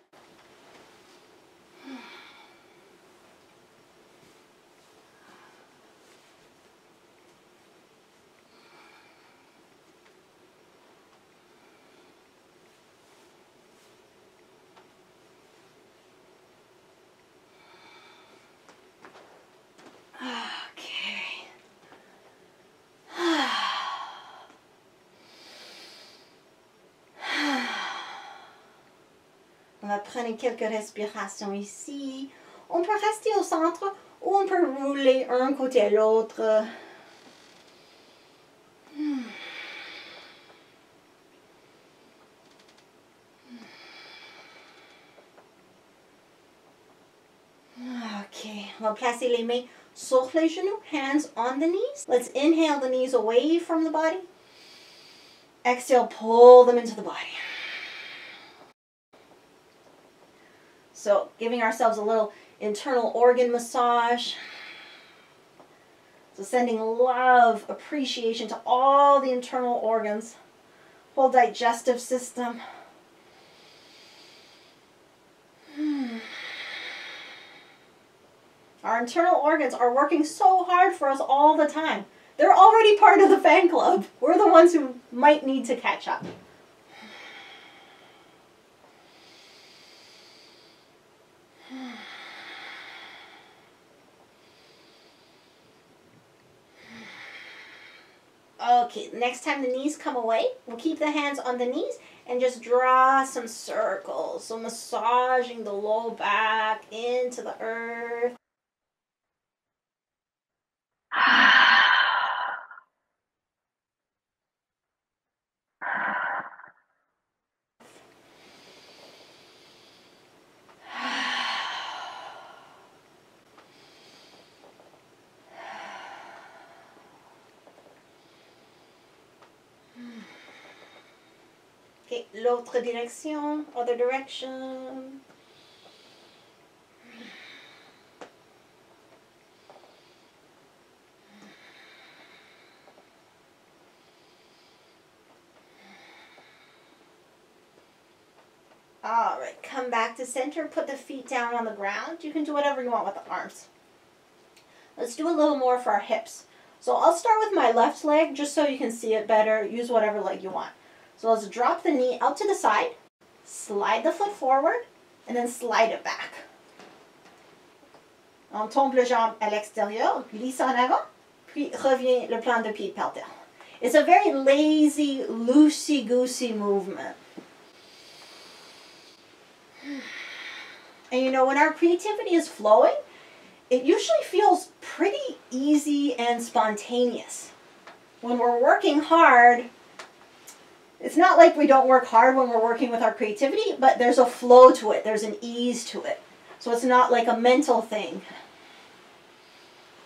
On va prendre quelques respirations ici. On peut rester au centre ou on peut rouler un côté à l'autre. Okay, on va placer les mains sur les genoux, hands on the knees. Let's inhale the knees away from the body. Exhale, pull them into the body. So giving ourselves a little internal organ massage. So sending love, appreciation to all the internal organs, whole digestive system. Our internal organs are working so hard for us all the time. They're already part of the fan club. We're the ones who might need to catch up. Okay, next time the knees come away, we'll keep the hands on the knees and just draw some circles. So massaging the low back into the earth. Okay, l'autre direction, other direction. All right, come back to center, put the feet down on the ground. You can do whatever you want with the arms. Let's do a little more for our hips. So I'll start with my left leg just so you can see it better. Use whatever leg you want. So let's drop the knee out to the side, slide the foot forward, and then slide it back. On tombe le jambe à l'extérieur, glisse en avant, puis revient le plan de pied par terre. It's a very lazy, loosey-goosey movement. And you know, when our creativity is flowing, it usually feels pretty easy and spontaneous. When we're working hard, it's not like we don't work hard when we're working with our creativity, but there's a flow to it. There's an ease to it. So it's not like a mental thing.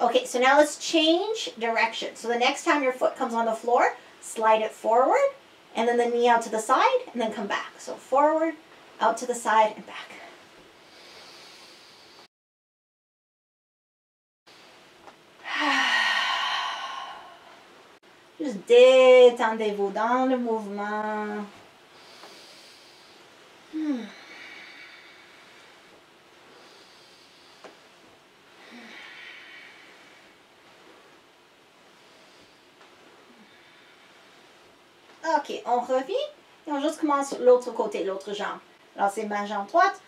Okay, so now let's change direction. So the next time your foot comes on the floor, slide it forward, and then the knee out to the side, and then come back. So forward, out to the side, and back. Juste détendez-vous dans le mouvement. Ok, on revient et on juste commence l'autre côté, l'autre jambe. Alors c'est ma jambe droite,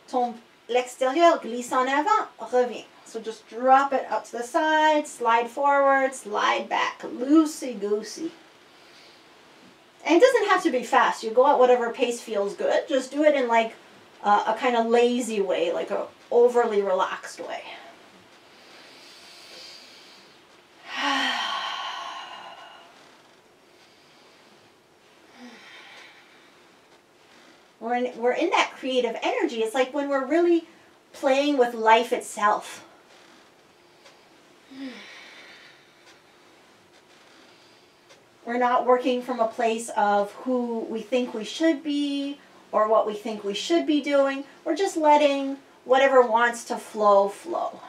tombe l'extérieur, glisse en avant, revient. So just drop it out to the side, slide forward, slide back, loosey-goosey. And it doesn't have to be fast. You go at whatever pace feels good. Just do it in like a kind of lazy way, like a overly relaxed way. We're in that creative energy. It's like when we're really playing with life itself. We're not working from a place of who we think we should be or what we think we should be doing. We're just letting whatever wants to flow, flow.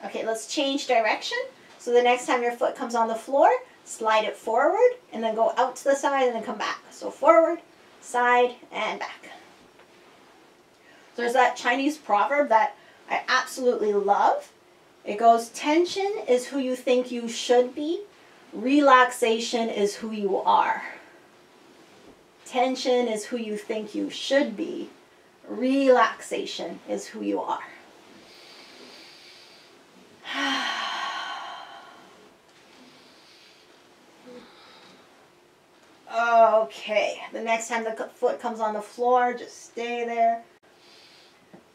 Okay, let's change direction. So the next time your foot comes on the floor, slide it forward and then go out to the side and then come back. So forward, side, and back. There's that Chinese proverb that I absolutely love. It goes, tension is who you think you should be. Relaxation is who you are. Tension is who you think you should be. Relaxation is who you are. Okay, the next time the foot comes on the floor, just stay there.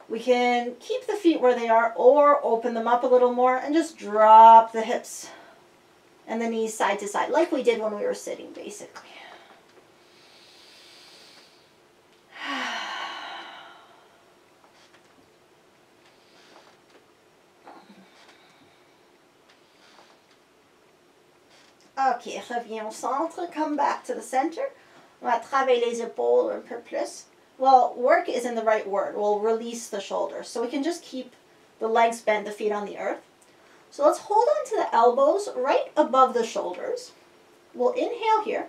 We can keep the feet where they are or open them up a little more and just drop the hips and the knees side to side, like we did when we were sitting, basically. Ok, reviens au centre, come back to the center. On va travailler les épaules un peu plus. Well, work isn't the right word. We'll release the shoulders. So we can just keep the legs bent, the feet on the earth. So let's hold on to the elbows right above the shoulders. We'll inhale here.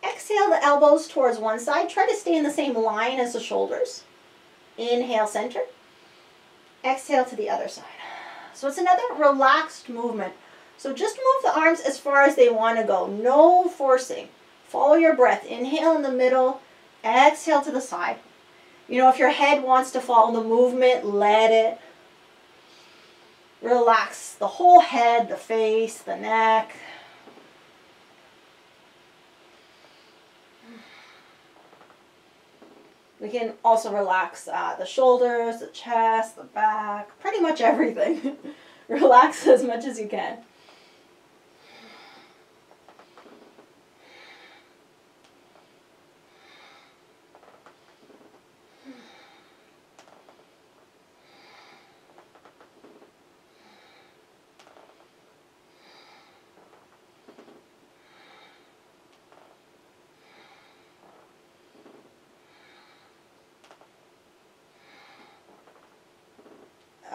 Exhale the elbows towards one side. Try to stay in the same line as the shoulders. Inhale, center. Exhale to the other side. So it's another relaxed movement. So just move the arms as far as they want to go. No forcing. Follow your breath. Inhale in the middle. Exhale to the side. You know, if your head wants to follow the movement, let it. Relax the whole head, the face, the neck. We can also relax the shoulders, the chest, the back, pretty much everything. Relax as much as you can.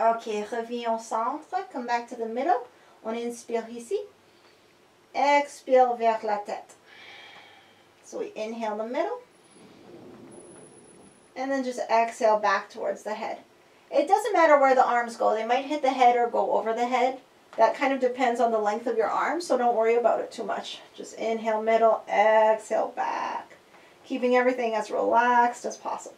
Ok, reviens au centre, come back to the middle. On inspire ici. Expire vers la tête. So we inhale the middle. And then just exhale back towards the head. It doesn't matter where the arms go. They might hit the head or go over the head. That kind of depends on the length of your arms, so don't worry about it too much. Just inhale middle, exhale back. Keeping everything as relaxed as possible.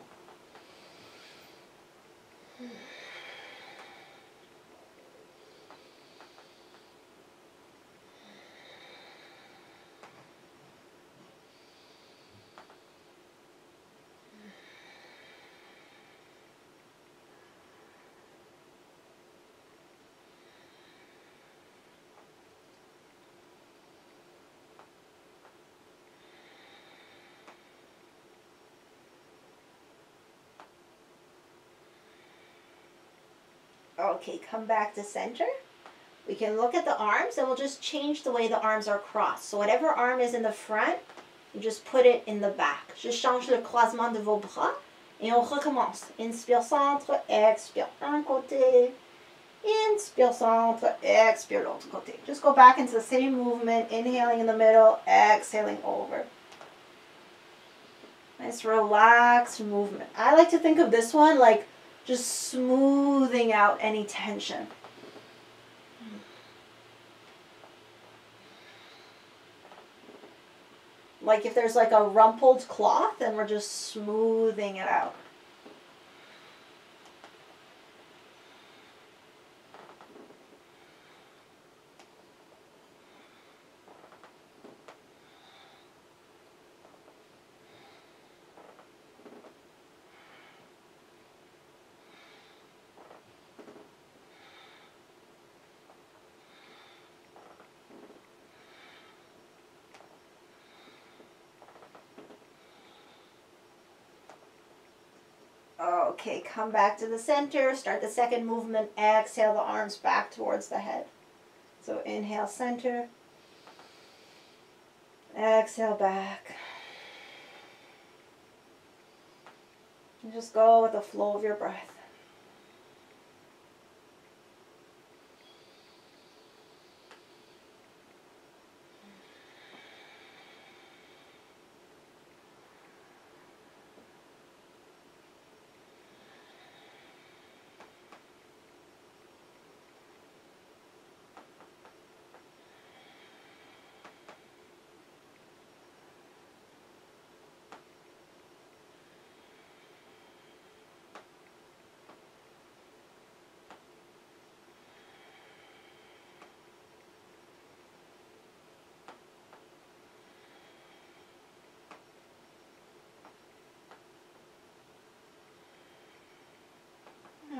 Okay, come back to center. We can look at the arms and we'll just change the way the arms are crossed. So whatever arm is in the front, you just put it in the back. Je change le croisement de vos bras et on recommence. Inspire centre, expire un côté. Inspire centre, expire l'autre côté. Just go back into the same movement, inhaling in the middle, exhaling over. Nice relaxed movement. I like to think of this one like just smoothing out any tension. Like if there's like a rumpled cloth, and we're just smoothing it out. Okay, come back to the center. Start the second movement. Exhale the arms back towards the head. So inhale, center. Exhale, back. And just go with the flow of your breath.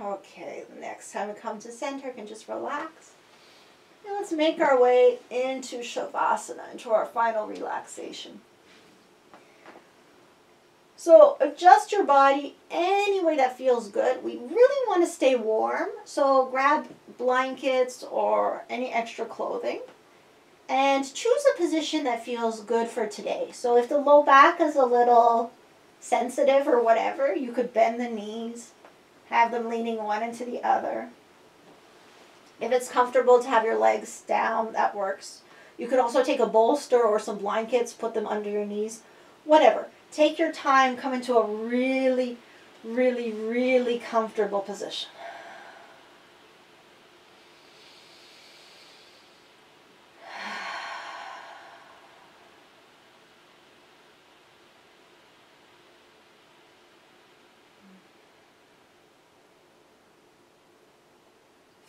Okay, the next time we come to center, you can just relax. And let's make our way into Shavasana, into our final relaxation. So adjust your body any way that feels good. We really want to stay warm, so grab blankets or any extra clothing. And choose a position that feels good for today. So if the low back is a little sensitive or whatever, you could bend the knees. Have them leaning one into the other. If it's comfortable to have your legs down, that works. You could also take a bolster or some blankets, put them under your knees. Whatever. Take your time, come into a really, really, really comfortable position.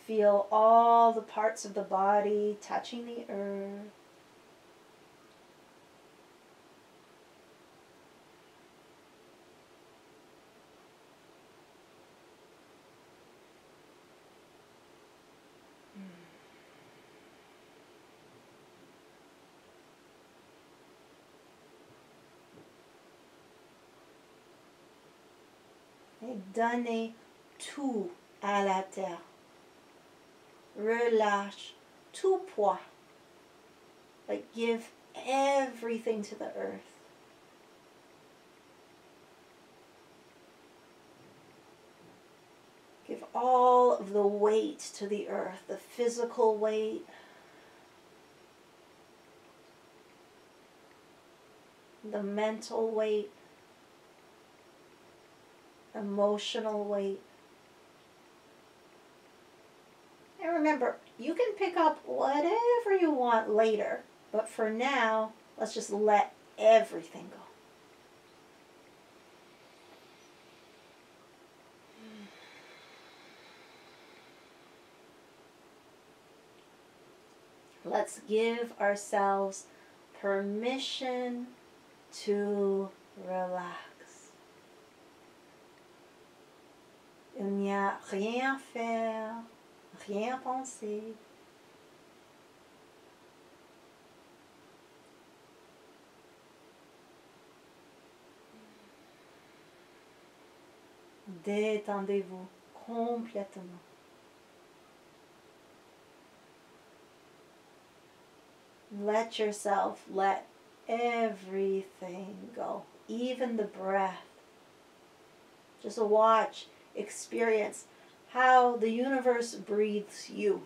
Feel all the parts of the body touching the earth. Et donnez tout à la terre. Relâche tout poids. Like give everything to the earth. Give all of the weight to the earth, the physical weight, the mental weight, emotional weight. And remember, you can pick up whatever you want later, but for now, let's just let everything go. Let's give ourselves permission to relax. Il n'y a rien à faire, rien à penser. Détendez-vous complètement. Let yourself let everything go, even the breath. Just watch, experience how the universe breathes you.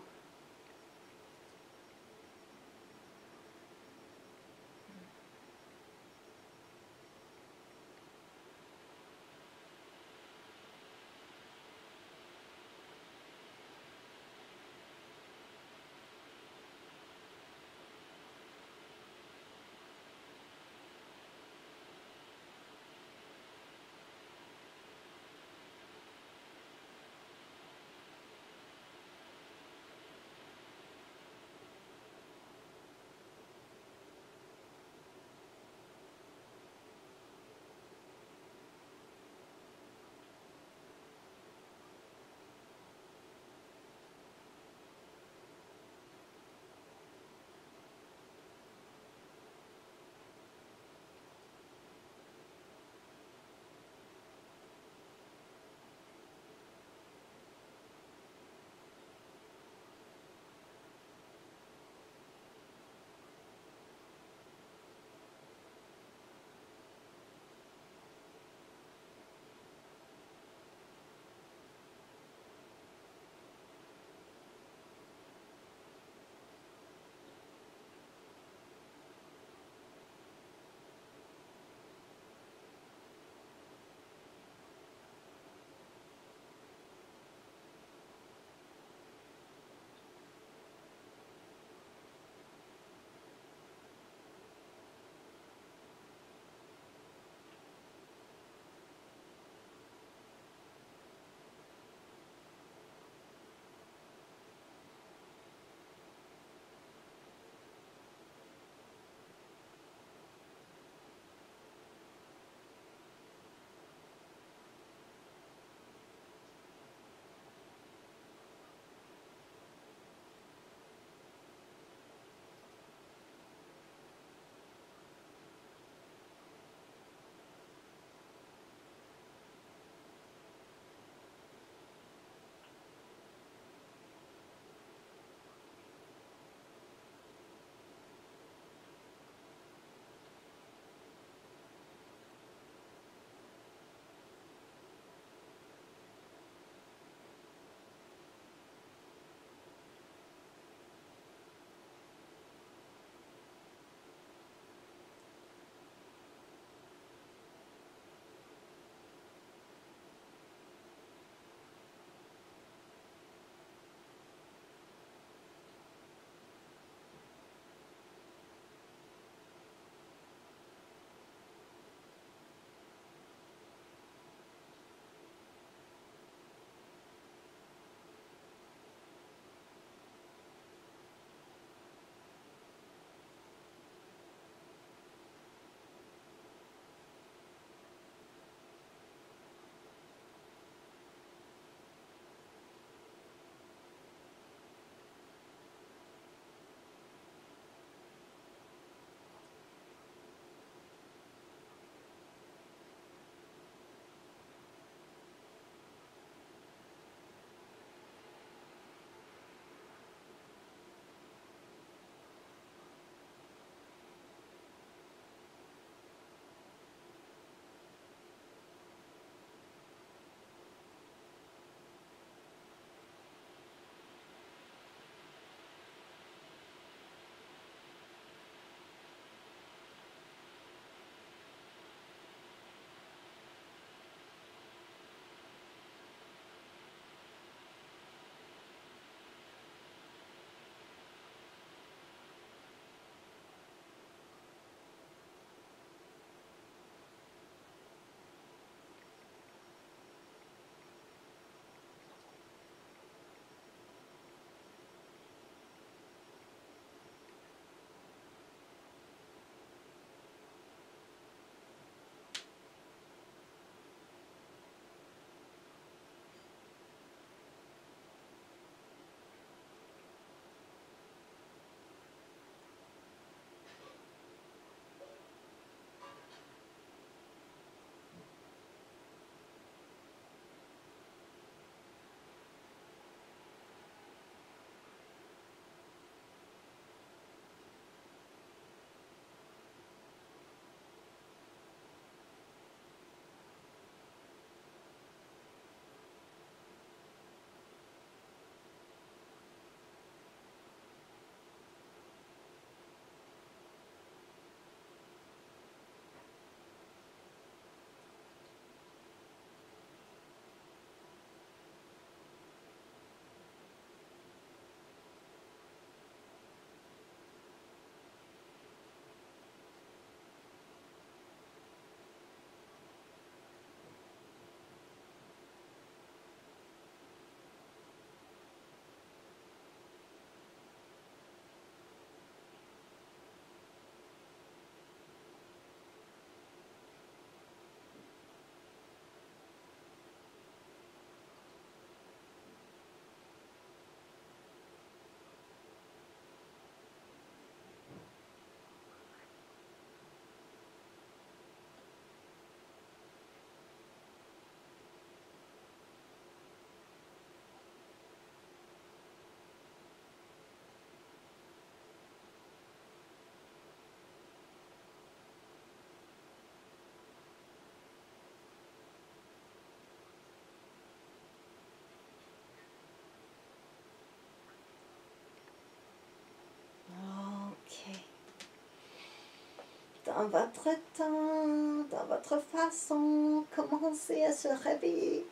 dans votre temps, dans votre façon, commencez à se réveiller.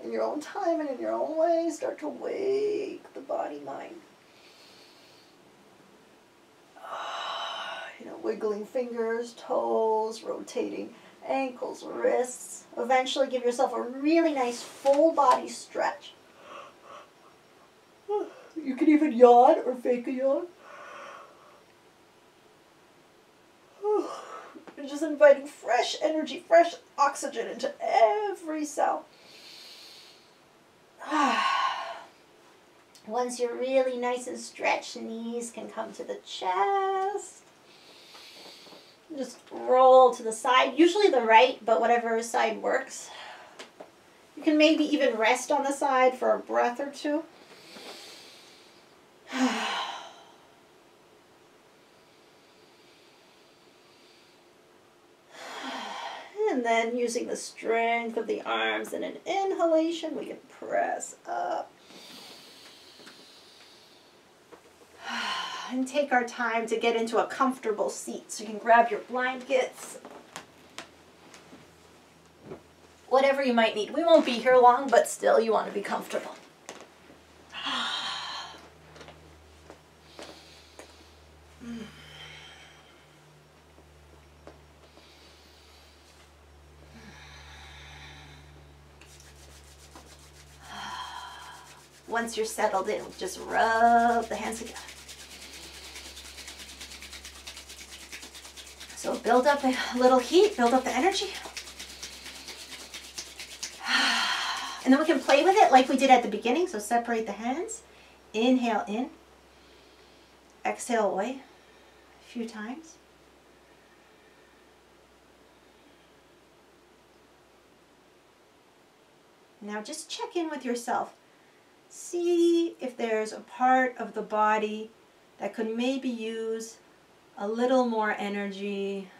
In your own time and in your own way, start to wake the body, mind. You know, wiggling fingers, toes, rotating ankles, wrists. Eventually give yourself a really nice full body stretch. You can even yawn or fake a yawn. You're just inviting fresh energy, fresh oxygen into every cell. Once you're really nice and stretched, knees can come to the chest. Just roll to the side, usually the right, but whatever side works. You can maybe even rest on the side for a breath or two. And then using the strength of the arms and an inhalation, we can press up. And take our time to get into a comfortable seat. So you can grab your blankets. Whatever you might need. We won't be here long, but still you want to be comfortable. Once you're settled in, just rub the hands together. So build up a little heat, build up the energy. And then we can play with it like we did at the beginning. So separate the hands. Inhale in. Exhale away a few times. Now just check in with yourself. See if there's a part of the body that could maybe use a little more energy,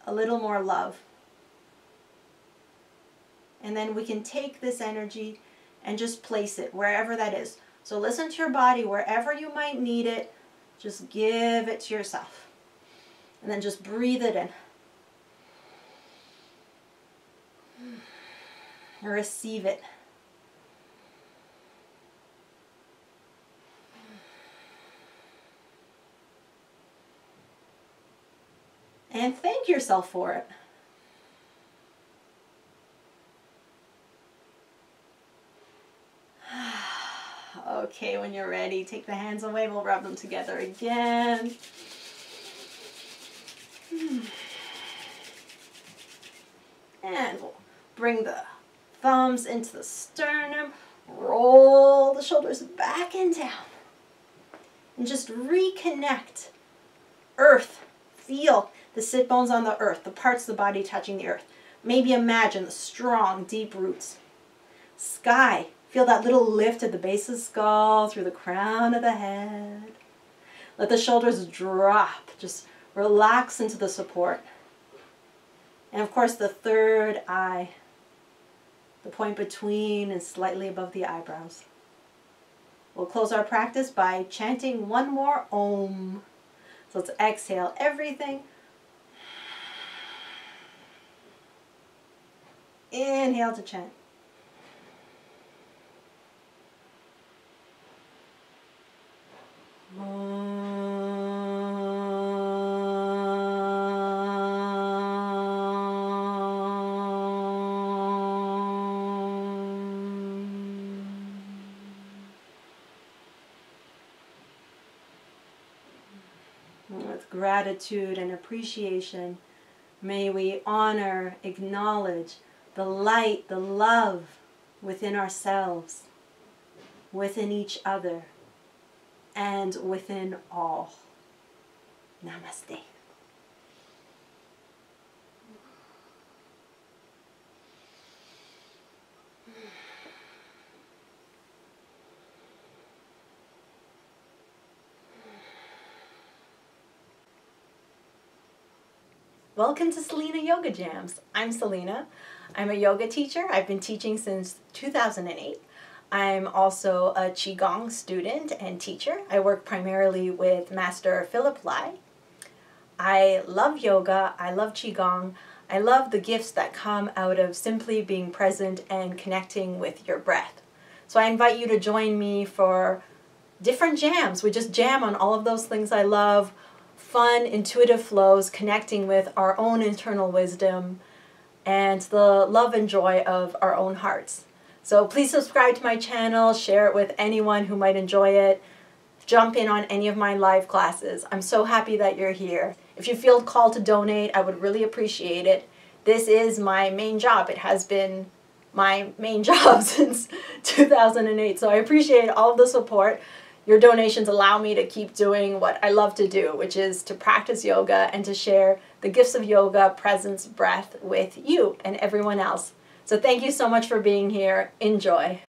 a little more love. And then we can take this energy and just place it wherever that is. So listen to your body, wherever you might need it, just give it to yourself. And then just breathe it in. Receive it. And thank yourself for it. Okay, when you're ready, take the hands away. We'll rub them together again. And we'll bring the thumbs into the sternum. Roll the shoulders back and down. And just reconnect. Earth. Feel the sit bones on the earth, the parts of the body touching the earth. Maybe imagine the strong, deep roots. Sky. Feel that little lift at the base of the skull, through the crown of the head. Let the shoulders drop. Just relax into the support. And of course the third eye. The point between and slightly above the eyebrows. We'll close our practice by chanting one more Om. So let's exhale everything. Inhale to chant. With gratitude and appreciation, may we honor, acknowledge the light, the love within ourselves, within each other, and within all. Namaste. Welcome to Celina Yoga Jams. I'm Celina. I'm a yoga teacher. I've been teaching since 2008. I'm also a Qigong student and teacher. I work primarily with Master Philip Lai. I love yoga, I love Qigong, I love the gifts that come out of simply being present and connecting with your breath. So I invite you to join me for different jams. We just jam on all of those things I love, fun, intuitive flows, connecting with our own internal wisdom and the love and joy of our own hearts. So please subscribe to my channel, share it with anyone who might enjoy it. Jump in on any of my live classes. I'm so happy that you're here. If you feel called to donate, I would really appreciate it. This is my main job. It has been my main job since 2008, so I appreciate all of the support. Your donations allow me to keep doing what I love to do, which is to practice yoga and to share the gifts of yoga, presence, breath with you and everyone else. So thank you so much for being here. Enjoy.